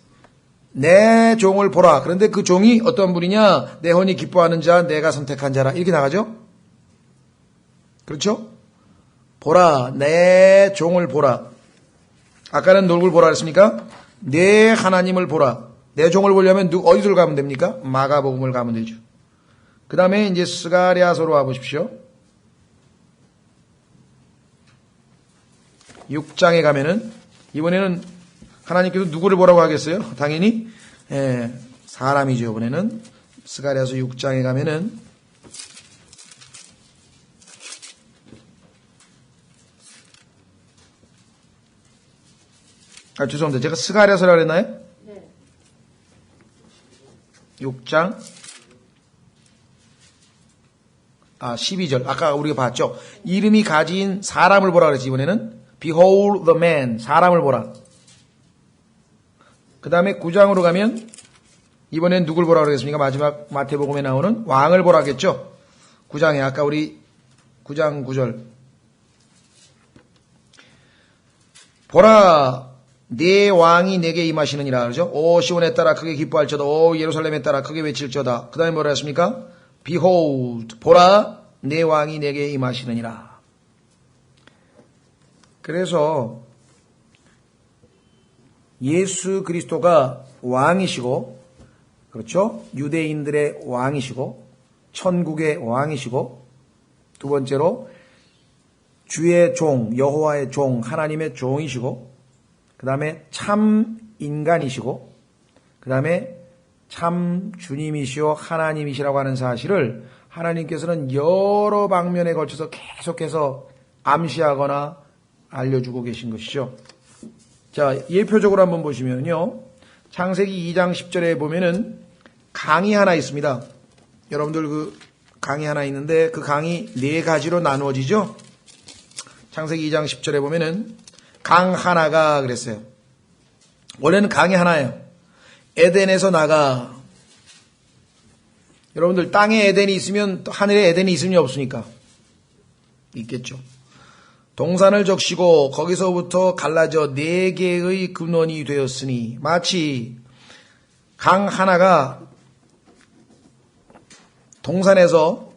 내 종을 보라. 그런데 그 종이 어떤 분이냐? 내 혼이 기뻐하는 자, 내가 선택한 자라. 이렇게 나가죠? 그렇죠? 보라. 내 종을 보라. 아까는 누굴 보라 했습니까? 내 하나님을 보라. 내 종을 보려면 어디를 가면 됩니까? 마가복음을 가면 되죠. 그 다음에 이제 스가랴서로 와보십시오. 6장에 가면은 이번에는 하나님께서 누구를 보라고 하겠어요? 당연히 사람이죠. 이번에는 스가랴서 6장에 가면은 죄송합니다. 제가 스가랴서라고 했나요? 네. 6장 12절. 아까 우리가 봤죠. 이름이 가진 사람을 보라 그랬지. 이번에는 Behold the man. 사람을 보라. 그 다음에 9장으로 가면 이번엔 누굴 보라 그랬습니까? 마지막 마태복음에 나오는 왕을 보라겠죠. 9장에 아까 우리 9장 9절. 보라 네 왕이 내게 임하시느니라 그러죠. 오 시온에 따라 크게 기뻐할지어다. 오 예루살렘에 따라 크게 외칠지어다. 그 다음에 뭐라 했습니까? Behold 보라 내 왕이 내게 임하시느니라. 그래서 예수 그리스도가 왕이시고, 그렇죠? 유대인들의 왕이시고, 천국의 왕이시고, 두 번째로 주의 종, 여호와의 종, 하나님의 종이시고, 그 다음에 참 인간이시고, 그 다음에 참 주님이시오 하나님이시라고 하는 사실을 하나님께서는 여러 방면에 걸쳐서 계속해서 암시하거나 알려주고 계신 것이죠. 자, 예표적으로 한번 보시면요. 창세기 2장 10절에 보면은 강이 하나 있습니다. 여러분들 그 강이 하나 있는데 그 강이 네 가지로 나누어지죠. 창세기 2장 10절에 보면은 강 하나가 그랬어요. 원래는 강이 하나예요. 에덴에서 나가. 여러분들 땅에 에덴이 있으면 또 하늘에 에덴이 있으면 없으니까 있겠죠. 동산을 적시고 거기서부터 갈라져 네 개의 근원이 되었으니 마치 강 하나가 동산에서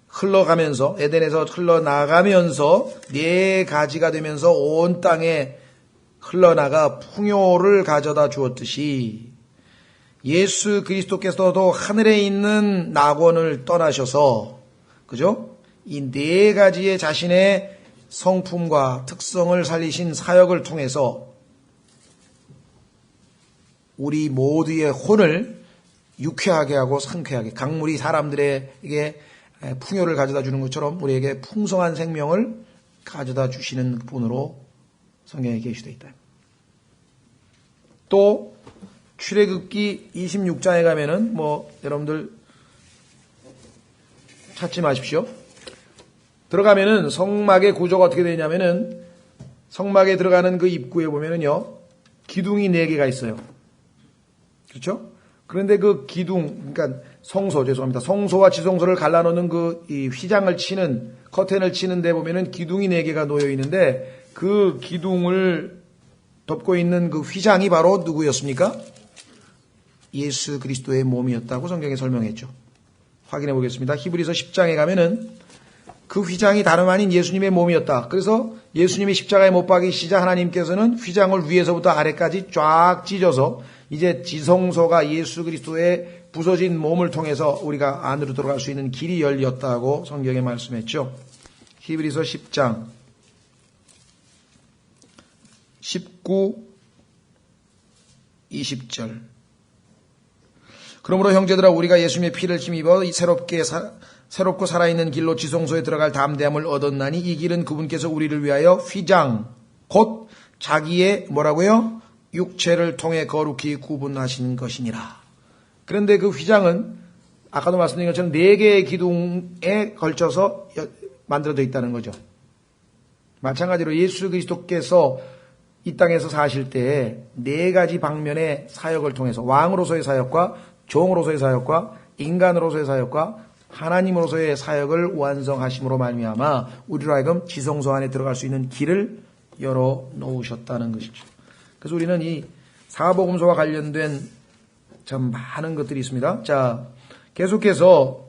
흘러가면서 에덴에서 흘러나가면서 네 가지가 되면서 온 땅에 흘러나가 풍요를 가져다 주었듯이 예수 그리스도께서도 하늘에 있는 낙원을 떠나셔서 그죠? 이 네 가지의 자신의 성품과 특성을 살리신 사역을 통해서 우리 모두의 혼을 유쾌하게 하고 상쾌하게 강물이 사람들에게 풍요를 가져다 주는 것처럼 우리에게 풍성한 생명을 가져다 주시는 분으로 성경에 계시되어 있다. 또 출애굽기 26장에 가면은 여러분들 찾지 마십시오. 들어가면은 성막의 구조가 어떻게 되냐면은 성막에 들어가는 그 입구에 보면은요 기둥이 4개가 있어요. 그렇죠? 그런데 그 기둥, 그러니까 성소와 지성소를 갈라놓는 이 휘장을 치는 커튼을 치는 데 보면은 기둥이 4개가 놓여 있는데 그 기둥을 덮고 있는 그 휘장이 바로 누구였습니까? 예수 그리스도의 몸이었다고 성경에 설명했죠. 확인해 보겠습니다. 히브리서 10장에 가면은 그 휘장이 다름 아닌 예수님의 몸이었다. 그래서 예수님이 십자가에 못 박이시자 하나님께서는 휘장을 위에서부터 아래까지 쫙 찢어서 이제 지성소가 예수 그리스도의 부서진 몸을 통해서 우리가 안으로 들어갈 수 있는 길이 열렸다고 성경에 말씀했죠. 히브리서 10장 19, 20절. 그러므로 형제들아 우리가 예수님의 피를 힘입어 새롭고 살아있는 길로 지성소에 들어갈 담대함을 얻었나니 이 길은 그분께서 우리를 위하여 휘장 곧 자기의 뭐라고요? 육체를 통해 거룩히 구분하신 것이니라. 그런데 그 휘장은 아까도 말씀드린 것처럼 4개의 기둥에 걸쳐서 만들어져 있다는 거죠. 마찬가지로 예수 그리스도께서 이 땅에서 사실 때 4가지 방면의 사역을 통해서 왕으로서의 사역과 종으로서의 사역과 인간으로서의 사역과 하나님으로서의 사역을 완성하심으로 말미암아 우리로 하여금 지성소 안에 들어갈 수 있는 길을 열어 놓으셨다는 것이죠. 그래서 우리는 이 사복음서와 관련된 참 많은 것들이 있습니다. 자, 계속해서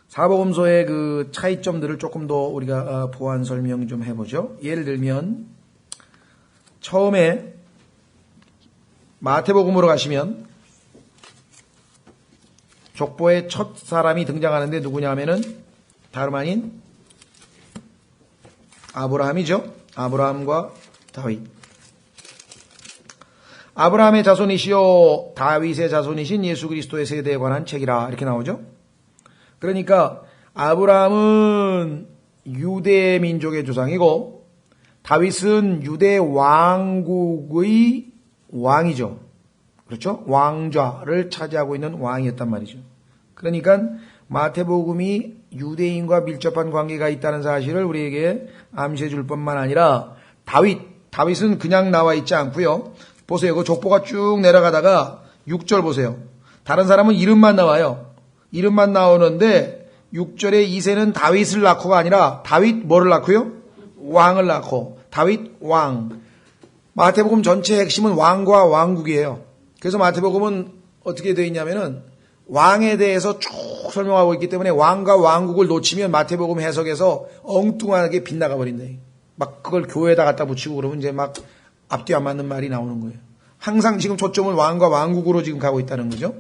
사복음서의 그 차이점들을 조금 더 우리가 보완 설명 좀 해보죠. 예를 들면 처음에 마태복음으로 가시면 족보의 첫 사람이 등장하는데 누구냐 하면은 다름 아닌 아브라함이죠. 아브라함과 다윗. 아브라함의 자손이시요 다윗의 자손이신 예수 그리스도의 세대에 관한 책이라 이렇게 나오죠. 그러니까 아브라함은 유대 민족의 조상이고 다윗은 유대 왕국의 왕이죠. 그렇죠? 왕좌를 차지하고 있는 왕이었단 말이죠. 그러니까 마태복음이 유대인과 밀접한 관계가 있다는 사실을 우리에게 암시해 줄 뿐만 아니라 다윗은 그냥 나와 있지 않고요. 보세요. 그 족보가 쭉 내려가다가 6절 보세요. 다른 사람은 이름만 나와요. 이름만 나오는데 6절에 이새는 다윗을 낳고가 아니라 다윗 뭐를 낳고요? 왕을 낳고 다윗 왕. 마태복음 전체의 핵심은 왕과 왕국이에요. 그래서 마태복음은 어떻게 되어 있냐면은 왕에 대해서 쭉 설명하고 있기 때문에 왕과 왕국을 놓치면 마태복음 해석에서 엉뚱하게 빗나가 버린다. 막 그걸 교회에다 갖다 붙이고 그러면 이제 막 앞뒤 안 맞는 말이 나오는 거예요. 항상 지금 초점은 왕과 왕국으로 지금 가고 있다는 거죠.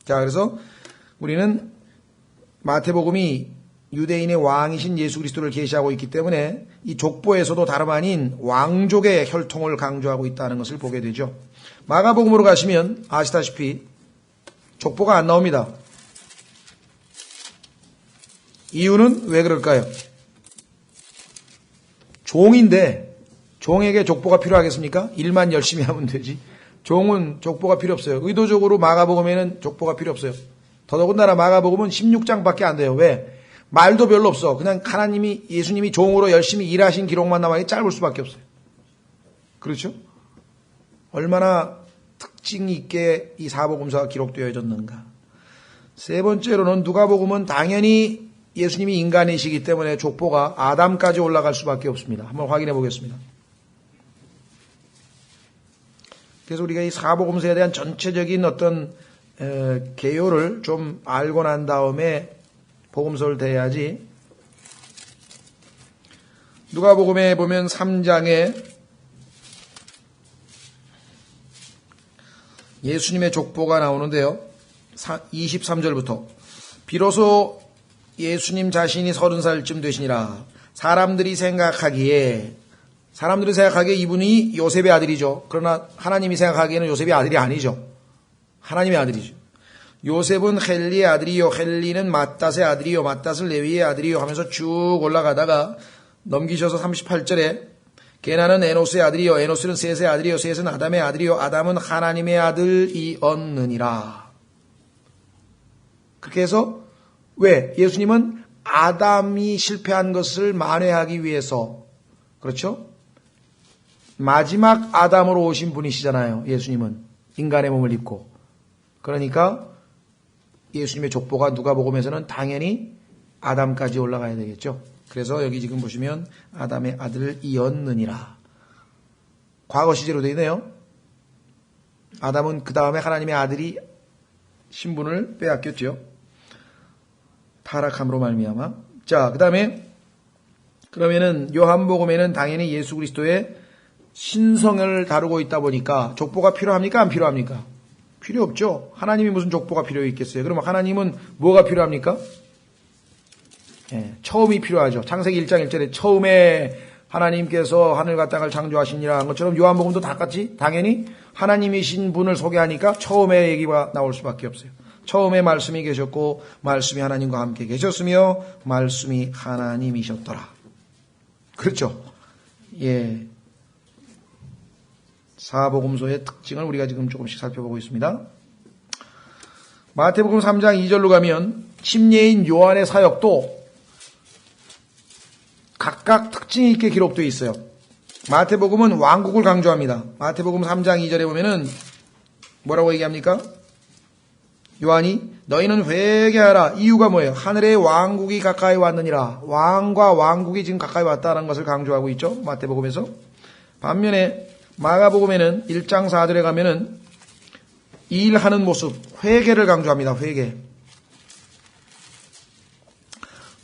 자, 그래서 우리는 마태복음이 유대인의 왕이신 예수 그리스도를 계시하고 있기 때문에 이 족보에서도 다름 아닌 왕족의 혈통을 강조하고 있다는 것을 보게 되죠. 마가복음으로 가시면 아시다시피 족보가 안 나옵니다. 이유는 왜 그럴까요? 종인데 종에게 족보가 필요하겠습니까? 일만 열심히 하면 되지. 종은 족보가 필요 없어요. 의도적으로 마가복음에는 족보가 필요 없어요. 더더군다나 마가복음은 16장밖에 안 돼요. 왜? 말도 별로 없어. 그냥 예수님이 종으로 열심히 일하신 기록만 남아있기 짧을 수밖에 없어요. 그렇죠? 얼마나 특징 있게 이 사복음서가 기록되어졌는가. 세 번째로는 누가복음은 당연히 예수님이 인간이시기 때문에 족보가 아담까지 올라갈 수밖에 없습니다. 한번 확인해 보겠습니다. 그래서 우리가 이 사복음서에 대한 전체적인 어떤 개요를 좀 알고 난 다음에 복음서를 대해야지. 누가복음에 보면 3장에 예수님의 족보가 나오는데요. 23절부터 비로소 예수님 자신이 30살쯤 되시니라. 사람들이 생각하기에 이분이 요셉의 아들이죠. 그러나 하나님이 생각하기에는 요셉의 아들이 아니죠. 하나님의 아들이죠. 요셉은 헬리의 아들이요, 헬리는 맏닷의 아들이요, 맏닷은 레위의 아들이요 하면서 쭉 올라가다가 넘기셔서 38절에 게나는 에노스의 아들이요, 에노스는 셋의 아들이요, 셋은 아담의 아들이요, 아담은 하나님의 아들이었느니라. 그렇게 해서 왜? 예수님은 아담이 실패한 것을 만회하기 위해서, 그렇죠? 마지막 아담으로 오신 분이시잖아요. 예수님은 인간의 몸을 입고. 그러니까 예수님의 족보가 누가복음에서는 당연히 아담까지 올라가야 되겠죠. 그래서 여기 지금 보시면 아담의 아들이었느니라. 과거 시제로 되어 있네요. 아담은 그 다음에 하나님의 아들이 신분을 빼앗겼죠. 타락함으로 말미암아. 자, 그 다음에 그러면은 요한복음에는 당연히 예수 그리스도의 신성을 다루고 있다 보니까 족보가 필요합니까? 안 필요합니까? 필요 없죠. 하나님이 무슨 족보가 필요 있겠어요? 그럼 하나님은 뭐가 필요합니까? 처음이 필요하죠. 창세기 1장 1절에 처음에 하나님께서 하늘과 땅을 창조하시니라 한 것처럼 요한복음도 다 같이 당연히 하나님이신 분을 소개하니까 처음에 얘기가 나올 수밖에 없어요. 처음에 말씀이 계셨고 말씀이 하나님과 함께 계셨으며 말씀이 하나님이셨더라. 그렇죠? 예. 사복음서의 특징을 우리가 지금 조금씩 살펴보고 있습니다. 마태복음 3장 2절로 가면 침례인 요한의 사역도 각각 특징이 있게 기록되어 있어요. 마태복음은 왕국을 강조합니다. 마태복음 3장 2절에 보면은 뭐라고 얘기합니까? 요한이 너희는 회개하라. 이유가 뭐예요? 하늘의 왕국이 가까이 왔느니라. 왕과 왕국이 지금 가까이 왔다는 것을 강조하고 있죠. 마태복음에서. 반면에 마가복음에는 1장 4절에 가면은 일하는 모습, 회개를 강조합니다. 회개.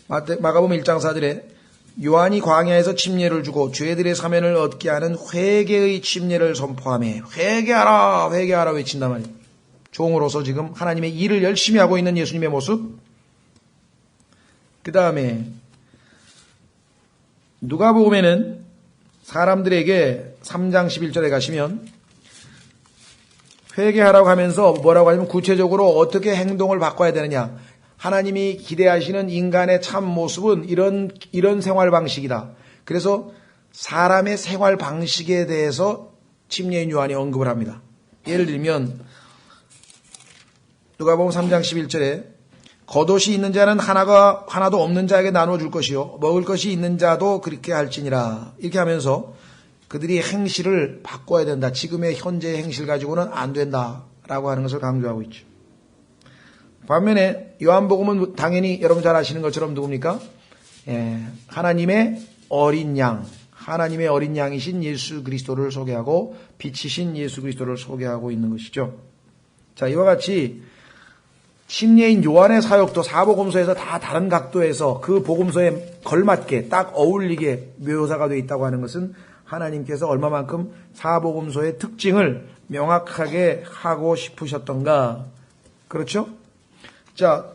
마가복음 1장 4절에 요한이 광야에서 침례를 주고 죄들의 사면을 얻게 하는 회개의 침례를 선포하며 회개하라, 회개하라 외친단 말이에요. 종으로서 지금 하나님의 일을 열심히 하고 있는 예수님의 모습. 그 다음에 누가복음에는 사람들에게 3장 11절에 가시면 회개하라고 하면서 뭐라고 하냐면 구체적으로 어떻게 행동을 바꿔야 되느냐. 하나님이 기대하시는 인간의 참 모습은 이런 생활 방식이다. 그래서 사람의 생활 방식에 대해서 침례인 요한이 언급을 합니다. 예를 들면 누가복음 3장 11절에 겉옷이 있는 자는 하나도 없는 자에게 나누어 줄 것이요 먹을 것이 있는 자도 그렇게 할지니라. 이렇게 하면서 그들이 행실을 바꿔야 된다. 지금의 현재의 행실 가지고는 안 된다라고 하는 것을 강조하고 있죠. 반면에 요한복음은 당연히 여러분 잘 아시는 것처럼 누굽니까? 하나님의 어린 양, 하나님의 어린 양이신 예수 그리스도를 소개하고 빛이신 예수 그리스도를 소개하고 있는 것이죠. 자, 이와 같이 심리인 요한의 사역도 사복음서에서 다 다른 각도에서 그 복음서에 걸맞게 딱 어울리게 묘사가 되어 있다고 하는 것은 하나님께서 얼마만큼 사복음서의 특징을 명확하게 하고 싶으셨던가. 그렇죠? 자,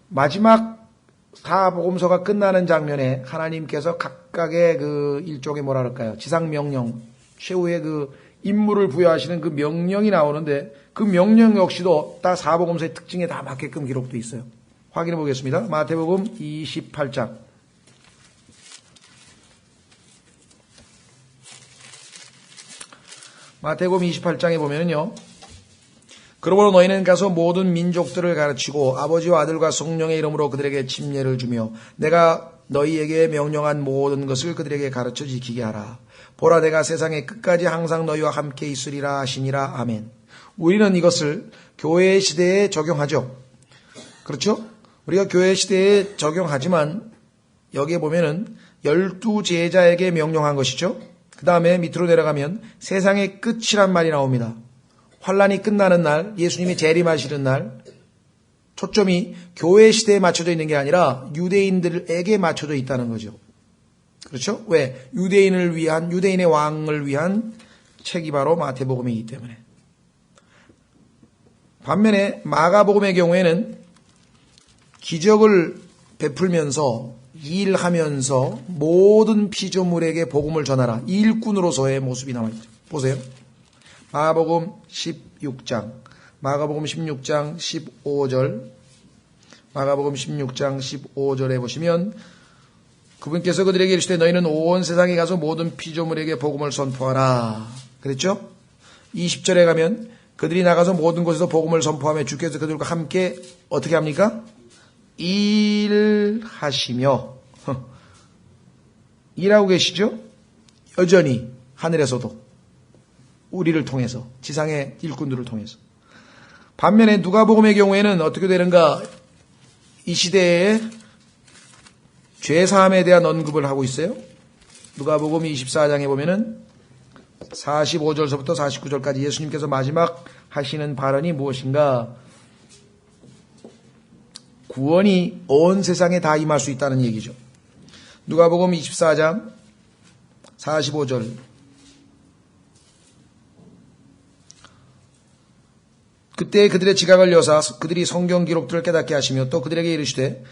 마지막 사복음서가 끝나는 장면에 하나님께서 각각의 그 일종의 뭐라 그럴까요? 지상명령, 최후의 그 임무를 부여하시는 그 명령이 나오는데 그 명령 역시도 다 사복음서의 특징에 다 맞게끔 기록되어 있어요. 확인해 보겠습니다. 마태복음 28장. 마태복음 28장에 보면은요. 그러므로 너희는 가서 모든 민족들을 가르치고 아버지와 아들과 성령의 이름으로 그들에게 침례를 주며 내가 너희에게 명령한 모든 것을 그들에게 가르쳐 지키게 하라. 보라 내가 세상의 끝까지 항상 너희와 함께 있으리라 하시니라. 아멘. 우리는 이것을 교회 시대에 적용하죠. 그렇죠? 우리가 교회 시대에 적용하지만 여기에 보면은 12제자에게 명령한 것이죠. 그 다음에 밑으로 내려가면 세상의 끝이란 말이 나옵니다. 환란이 끝나는 날, 예수님이 재림하시는 날, 초점이 교회 시대에 맞춰져 있는 게 아니라 유대인들에게 맞춰져 있다는 거죠. 그렇죠? 왜? 유대인의 왕을 위한 책이 바로 마태복음이기 때문에. 반면에 마가복음의 경우에는 기적을 베풀면서 일하면서 모든 피조물에게 복음을 전하라. 일꾼으로서의 모습이 나와 있죠. 보세요. 마가복음 16장 15절, 마가복음 16장 15절에 보시면 그분께서 그들에게 이르시되 너희는 온 세상에 가서 모든 피조물에게 복음을 선포하라. 그랬죠? 20절에 가면 그들이 나가서 모든 곳에서 복음을 선포하며 주께서 그들과 함께 어떻게 합니까? 일하시며 일하고 계시죠? 여전히 하늘에서도 우리를 통해서 지상의 일꾼들을 통해서. 반면에 누가복음의 경우에는 어떻게 되는가? 이 시대에 죄사함에 대한 언급을 하고 있어요. 누가복음 24장에 보면은 45절서부터 49절까지 예수님께서 마지막 하시는 발언이 무엇인가? 구원이 온 세상에 다 임할 수 있다는 얘기죠. 누가복음 24장 45절. 그때 그들의 지각을 여사 그들이 성경 기록들을 깨닫게 하시며 또 그들에게 이르시되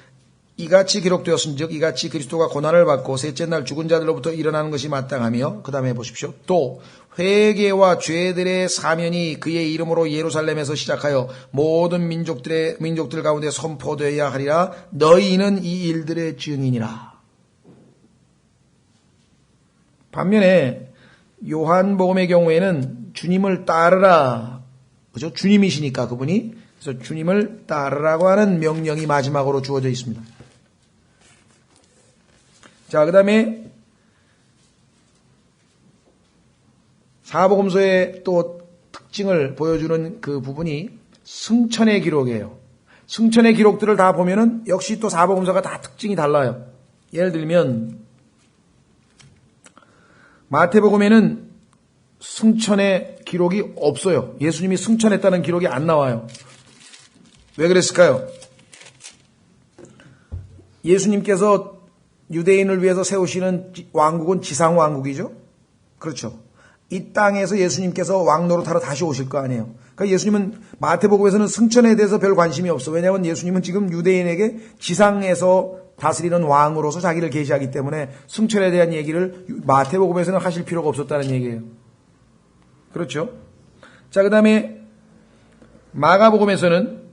이같이 기록되었은즉 이같이 그리스도가 고난을 받고 셋째 날 죽은 자들로부터 일어나는 것이 마땅하며, 그 다음에 보십시오. 또 회개와 죄들의 사면이 그의 이름으로 예루살렘에서 시작하여 모든 민족들 가운데 선포되어야 하리라. 너희는 이 일들의 증인이라. 반면에 요한복음의 경우에는 주님을 따르라. 그죠? 주님이시니까 그분이. 그래서 주님을 따르라고 하는 명령이 마지막으로 주어져 있습니다. 자, 그 다음에 사복음서의 또 특징을 보여주는 그 부분이 승천의 기록이에요. 승천의 기록들을 다 보면은 역시 또 사복음서가 다 특징이 달라요. 예를 들면 마태복음에는 승천의 기록이 없어요. 예수님이 승천했다는 기록이 안 나와요. 왜 그랬을까요? 예수님께서 유대인을 위해서 세우시는 왕국은 지상왕국이죠. 그렇죠. 이 땅에서 예수님께서 왕노릇하러 다시 오실 거 아니에요. 그러니까 예수님은 마태복음에서는 승천에 대해서 별 관심이 없어. 왜냐하면 예수님은 지금 유대인에게 지상에서 다스리는 왕으로서 자기를 계시하기 때문에 승천에 대한 얘기를 마태복음에서는 하실 필요가 없었다는 얘기예요. 그렇죠. 자, 그 다음에 마가복음에서는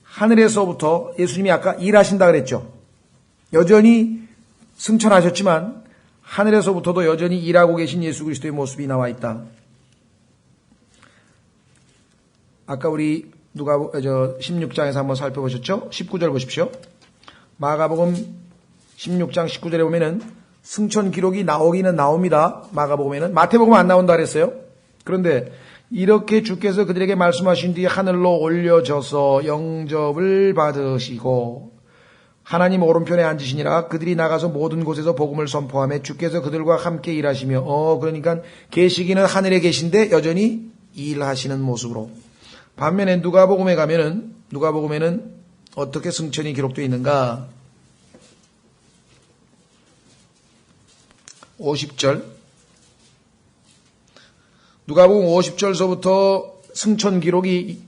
하늘에서부터 예수님이 아까 일하신다 그랬죠. 여전히 승천하셨지만 하늘에서부터도 여전히 일하고 계신 예수 그리스도의 모습이 나와 있다. 아까 우리 16장에서 한번 살펴보셨죠? 19절 보십시오. 마가복음 16장 19절에 보면은 승천 기록이 나오기는 나옵니다. 마가복음에는. 마태복음 안 나온다 그랬어요. 그런데 이렇게 주께서 그들에게 말씀하신 뒤에 하늘로 올려져서 영접을 받으시고 하나님 오른편에 앉으시니라. 그들이 나가서 모든 곳에서 복음을 선포하며 주께서 그들과 함께 일하시며 그러니까 계시기는 하늘에 계신데 여전히 일하시는 모습으로. 반면에 누가복음에는 어떻게 승천이 기록되어 있는가? 50절. 누가복음 50절서부터 승천 기록이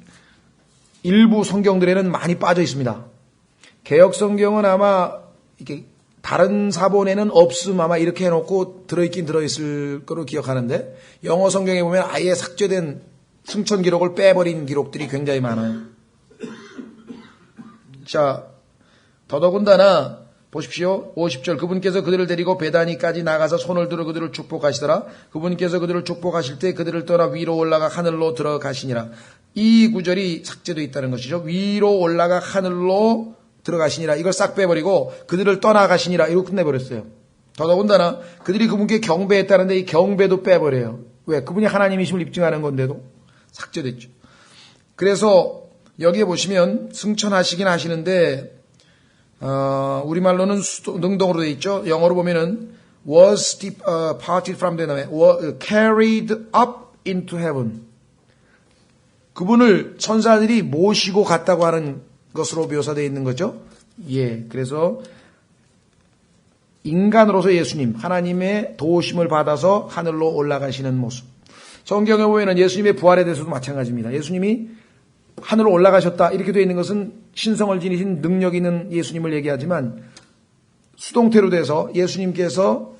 일부 성경들에는 많이 빠져 있습니다. 개역 성경은 아마 이렇게 다른 사본에는 없음 아마 이렇게 해놓고 들어있긴 들어있을 거로 기억하는데 영어 성경에 보면 아예 삭제된 승천 기록을 빼버린 기록들이 굉장히 많아요. 자, 더더군다나 보십시오. 50절. 그분께서 그들을 데리고 베다니까지 나가서 손을 들어 그들을 축복하시더라. 그분께서 그들을 축복하실 때 그들을 떠나 위로 올라가 하늘로 들어가시니라. 이 구절이 삭제되어 있다는 것이죠. 위로 올라가 하늘로 들어가시니라. 이걸 싹 빼버리고 그들을 떠나가시니라. 이거 끝내버렸어요. 더더군다나 그들이 그분께 경배했다는데 이 경배도 빼버려요. 왜? 그분이 하나님이심을 입증하는 건데도 삭제됐죠. 그래서 여기에 보시면 승천하시긴 하시는데 우리말로는 능동으로 되어 있죠. 영어로 보면은 was departed from the carried up into heaven. 그분을 천사들이 모시고 갔다고 하는 것으로 묘사되어 있는 거죠. 예, 그래서 인간으로서 예수님, 하나님의 도우심을 받아서 하늘로 올라가시는 모습. 성경에 보면은 예수님의 부활에 대해서도 마찬가지입니다. 예수님이 하늘로 올라가셨다 이렇게 되어 있는 것은 신성을 지니신 능력 있는 예수님을 얘기하지만 수동태로 돼서 예수님께서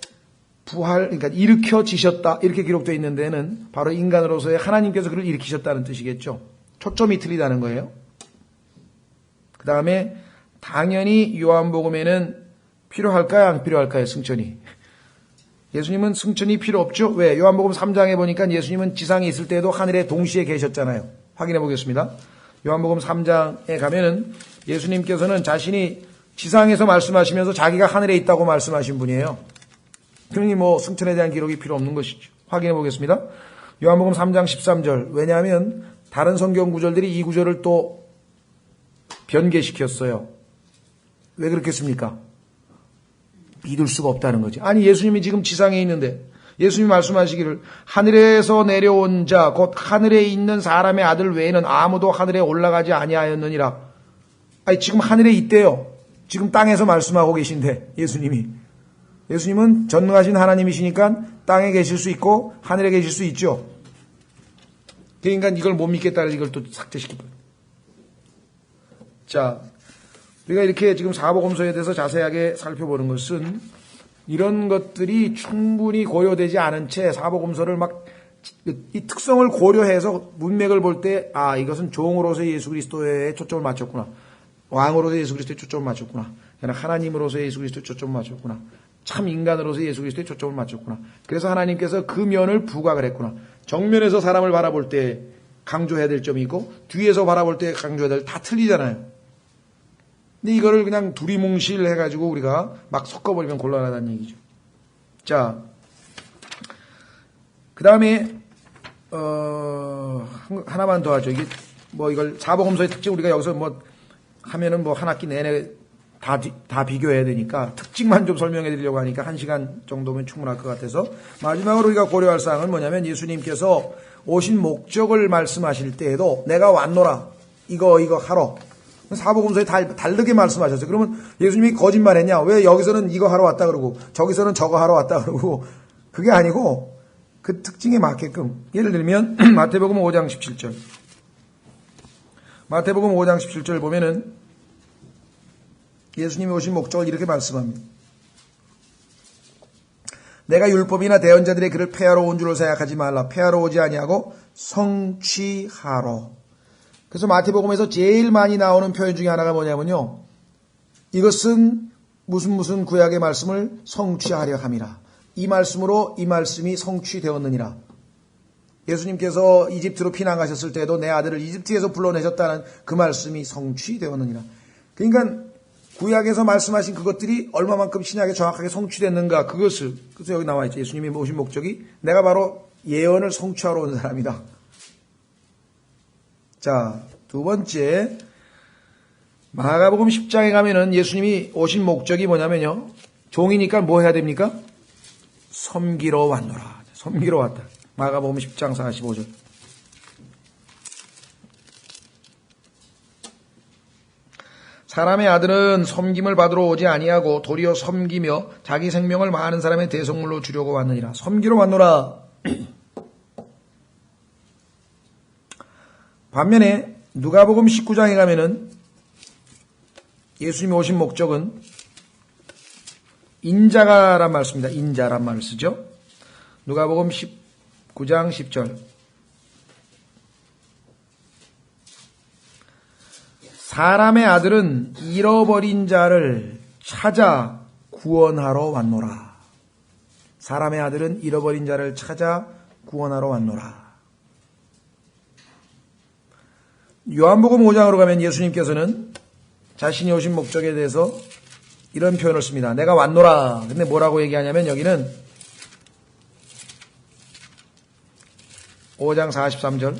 그러니까 일으켜지셨다 이렇게 기록되어 있는 데는 바로 인간으로서의 하나님께서 그를 일으키셨다는 뜻이겠죠. 초점이 틀리다는 거예요. 그 다음에 당연히 요한복음에는 필요할까요? 안 필요할까요? 승천이. 예수님은 승천이 필요 없죠. 왜? 요한복음 3장에 보니까 예수님은 지상에 있을 때도 하늘에 동시에 계셨잖아요. 확인해 보겠습니다. 요한복음 3장에 가면은 예수님께서는 자신이 지상에서 말씀하시면서 자기가 하늘에 있다고 말씀하신 분이에요. 그러니 승천에 대한 기록이 필요 없는 것이죠. 확인해 보겠습니다. 요한복음 3장 13절. 왜냐하면 다른 성경 구절들이 이 구절을 또 변개시켰어요. 왜 그렇겠습니까? 믿을 수가 없다는 거지. 아니 예수님이 지금 지상에 있는데 예수님이 말씀하시기를 하늘에서 내려온 자 곧 하늘에 있는 사람의 아들 외에는 아무도 하늘에 올라가지 아니하였느니라. 아니 지금 하늘에 있대요. 지금 땅에서 말씀하고 계신데 예수님은 전능하신 하나님이시니까 땅에 계실 수 있고 하늘에 계실 수 있죠. 그러니까 이걸 못 믿겠다 이걸 또 삭제시킬 거예요. 자, 우리가 이렇게 지금 사복음서에 대해서 자세하게 살펴보는 것은 이런 것들이 충분히 고려되지 않은 채 사복음서를 이 특성을 고려해서 문맥을 볼 때 이것은 종으로서의 예수 그리스도에 초점을 맞췄구나. 왕으로서의 예수 그리스도에 초점을 맞췄구나. 하나님으로서의 예수 그리스도에 초점을 맞췄구나. 참 인간으로서의 예수 그리스도에 초점을 맞췄구나. 그래서 하나님께서 그 면을 부각을 했구나. 정면에서 사람을 바라볼 때 강조해야 될 점이 있고 뒤에서 바라볼 때 강조해야 될 다 틀리잖아요. 근데 이거를 그냥 두리뭉실 해가지고 우리가 막 섞어버리면 곤란하다는 얘기죠. 자, 그 다음에 하나만 더 하죠. 이게 이걸 사복음서의 특징 우리가 여기서 하면은 한 학기 내내 다 비교해야 되니까 특징만 좀 설명해 드리려고 하니까 1시간 정도면 충분할 것 같아서 마지막으로 우리가 고려할 사항은 뭐냐면 예수님께서 오신 목적을 말씀하실 때에도 내가 왔노라 이거 하러 사복음서에 다르게 말씀하셨어요. 그러면 예수님이 거짓말했냐? 왜 여기서는 이거 하러 왔다 그러고 저기서는 저거 하러 왔다 그러고 그게 아니고 그 특징에 맞게끔 예를 들면 마태복음 5장 17절 마태복음 5장 17절 보면은 예수님이 오신 목적을 이렇게 말씀합니다. 내가 율법이나 대언자들의 그를 폐하러 온 줄을 생각하지 말라. 폐하러 오지 아니하고 성취하러. 그래서 마태복음에서 제일 많이 나오는 표현 중에 하나가 뭐냐면요. 이것은 무슨 구약의 말씀을 성취하려 함이라. 이 말씀으로 이 말씀이 성취되었느니라. 예수님께서 이집트로 피난 가셨을 때도 내 아들을 이집트에서 불러내셨다는 그 말씀이 성취되었느니라. 그러니까 구약에서 말씀하신 그것들이 얼마만큼 신약에 정확하게 성취됐는가, 그것을, 그래서 여기 나와 있죠. 예수님이 오신 목적이 내가 바로 예언을 성취하러 온 사람이다. 자, 두 번째, 마가복음 10장에 가면은 예수님이 오신 목적이 뭐냐면요, 종이니까 뭐 해야 됩니까? 섬기러 왔노라. 섬기러 왔다. 마가복음 10장 45절. 사람의 아들은 섬김을 받으러 오지 아니하고 도리어 섬기며 자기 생명을 많은 사람의 대속물로 주려고 왔느니라. 섬기러 왔노라. 반면에 누가복음 19장에 가면은 예수님이 오신 목적은 인자가란 말 씁니다. 인자란 말을 쓰죠. 누가복음 19장 10절. 사람의 아들은 잃어버린 자를 찾아 구원하러 왔노라. 사람의 아들은 잃어버린 자를 찾아 구원하러 왔노라. 요한복음 5장으로 가면 예수님께서는 자신이 오신 목적에 대해서 이런 표현을 씁니다. 내가 왔노라. 근데 뭐라고 얘기하냐면 여기는 5장 43절.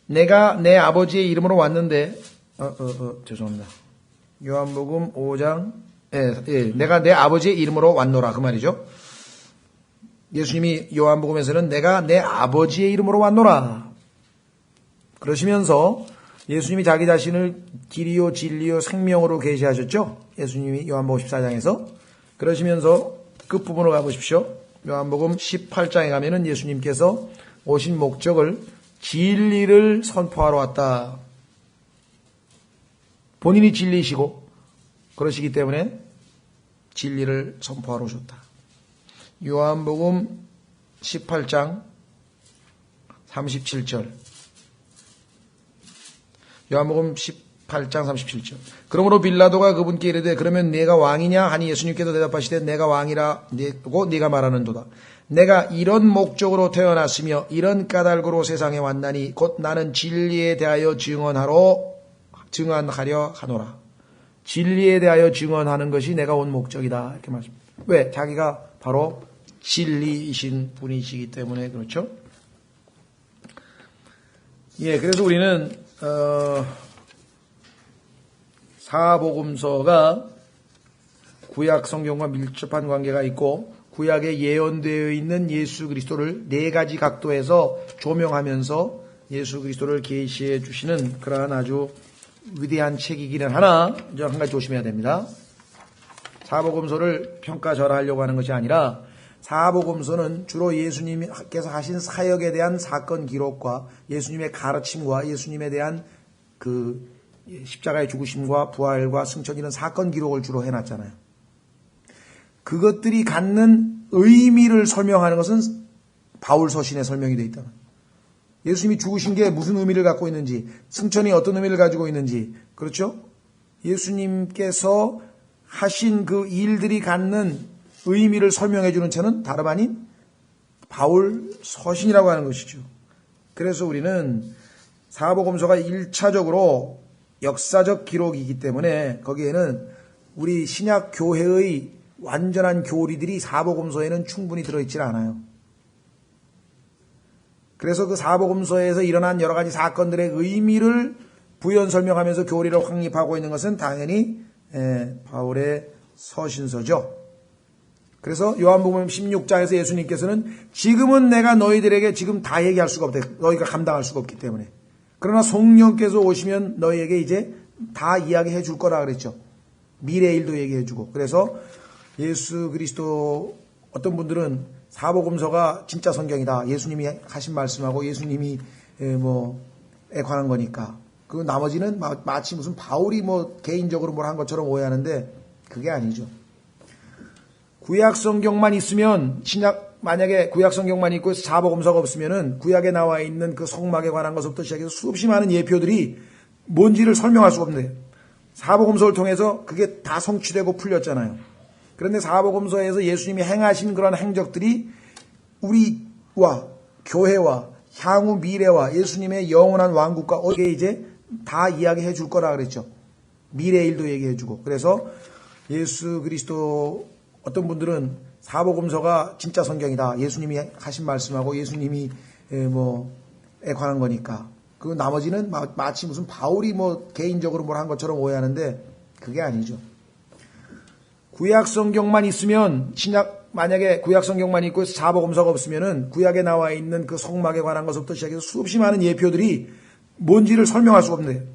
내가 내 아버지의 이름으로 왔는데, 죄송합니다. 요한복음 5장, 내가 내 아버지의 이름으로 왔노라. 그 말이죠. 예수님이 요한복음에서는 내가 내 아버지의 이름으로 왔노라. 그러시면서 예수님이 자기 자신을 길이요 진리요 생명으로 계시하셨죠. 예수님이 요한복음 14장에서. 그러시면서 끝부분으로 가보십시오. 요한복음 18장에 가면은 예수님께서 오신 목적을 진리를 선포하러 왔다. 본인이 진리이시고 그러시기 때문에 진리를 선포하러 오셨다. 요한복음 18장 37절. 요한복음 18장 37절. 그러므로 빌라도가 그분께 이르되 그러면 네가 왕이냐 하니 예수님께서 대답하시되 내가 왕이라고 네가 말하는도다. 내가 이런 목적으로 태어났으며 이런 까닭으로 세상에 왔나니 곧 나는 진리에 대하여 증언하려 하노라. 진리에 대하여 증언하는 것이 내가 온 목적이다. 이렇게 말씀합니다. 왜? 자기가 바로 진리이신 분이시기 때문에 그렇죠. 예, 그래서 우리는 사복음서가 구약 성경과 밀접한 관계가 있고 구약에 예언되어 있는 예수 그리스도를 네 가지 각도에서 조명하면서 예수 그리스도를 계시해 주시는 그러한 아주 위대한 책이기는 하나 한 가지 조심해야 됩니다. 사복음서를 평가절하하려고 하는 것이 아니라 사복음서는 주로 예수님께서 하신 사역에 대한 사건 기록과 예수님의 가르침과 예수님에 대한 그 십자가의 죽으심과 부활과 승천 이런 사건 기록을 주로 해놨잖아요. 그것들이 갖는 의미를 설명하는 것은 바울 서신에 설명이 되어 있다. 예수님이 죽으신 게 무슨 의미를 갖고 있는지, 승천이 어떤 의미를 가지고 있는지, 그렇죠? 예수님께서 하신 그 일들이 갖는 의미를 설명해 주는 책은 다름 아닌 바울 서신이라고 하는 것이죠. 그래서 우리는 사복음서가 1차적으로 역사적 기록이기 때문에 거기에는 우리 신약 교회의 완전한 교리들이 사복음서에는 충분히 들어있지 않아요. 그래서 그 사복음서에서 일어난 여러 가지 사건들의 의미를 부연 설명하면서 교리를 확립하고 있는 것은 당연히 바울의 서신서죠. 그래서 요한복음 16장에서 예수님께서는 지금은 내가 너희들에게 지금 다 얘기할 수가 없다. 너희가 감당할 수가 없기 때문에. 그러나 성령께서 오시면 너희에게 이제 다 이야기해 줄 거라 그랬죠. 미래 일도 얘기해 주고. 그래서 예수 그리스도 어떤 분들은 사복음서가 진짜 성경이다. 예수님이 하신 말씀하고 예수님이 에 관한 거니까. 그 나머지는 마치 무슨 바울이 개인적으로 뭘 한 것처럼 오해하는데 그게 아니죠. 구약 성경만 있으면 만약에 구약 성경만 있고 사복음서가 없으면은 구약에 나와 있는 그 성막에 관한 것부터 시작해서 수없이 많은 예표들이 뭔지를 설명할 수가 없는데 사복음서를 통해서 그게 다 성취되고 풀렸잖아요. 그런데 사복음서에서 예수님이 행하신 그런 행적들이 우리와 교회와 향후 미래와 예수님의 영원한 왕국과 어떻게 이제 다 이야기해 줄 거라 그랬죠. 미래 일도 얘기해 주고. 그래서 예수 그리스도 어떤 분들은 사복음서가 진짜 성경이다. 예수님이 하신 말씀하고 예수님이 에 관한 거니까. 그 나머지는 마치 무슨 바울이 개인적으로 뭘 한 것처럼 오해하는데 그게 아니죠. 구약 성경만 있으면 만약에 구약 성경만 있고 사복음서가 없으면은 구약에 나와 있는 그 성막에 관한 것부터 시작해서 수없이 많은 예표들이 뭔지를 설명할 수가 없는데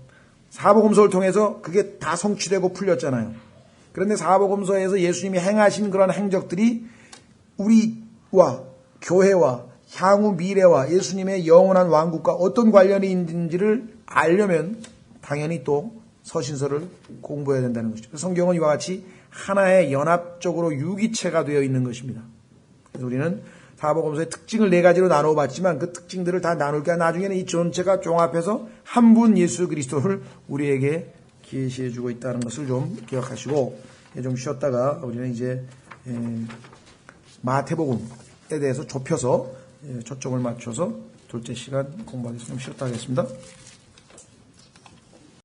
사복음서를 통해서 그게 다 성취되고 풀렸잖아요. 그런데 사복음서에서 예수님이 행하신 그런 행적들이 우리와 교회와 향후 미래와 예수님의 영원한 왕국과 어떤 관련이 있는지를 알려면 당연히 또 서신서를 공부해야 된다는 것이죠. 성경은 이와 같이 하나의 연합적으로 유기체가 되어 있는 것입니다. 그래서 우리는 사복음서의 특징을 4가지로 나누어 봤지만 그 특징들을 다 나눌 게 나중에는 이 전체가 종합해서 한 분 예수 그리스도를 우리에게 계시해 주고 있다는 것을 좀 기억하시고 좀 쉬었다가 우리는 이제 마태복음에 대해서 좁혀서 초점을 맞춰서 둘째 시간 공부하겠습니다. 쉬었다 하겠습니다.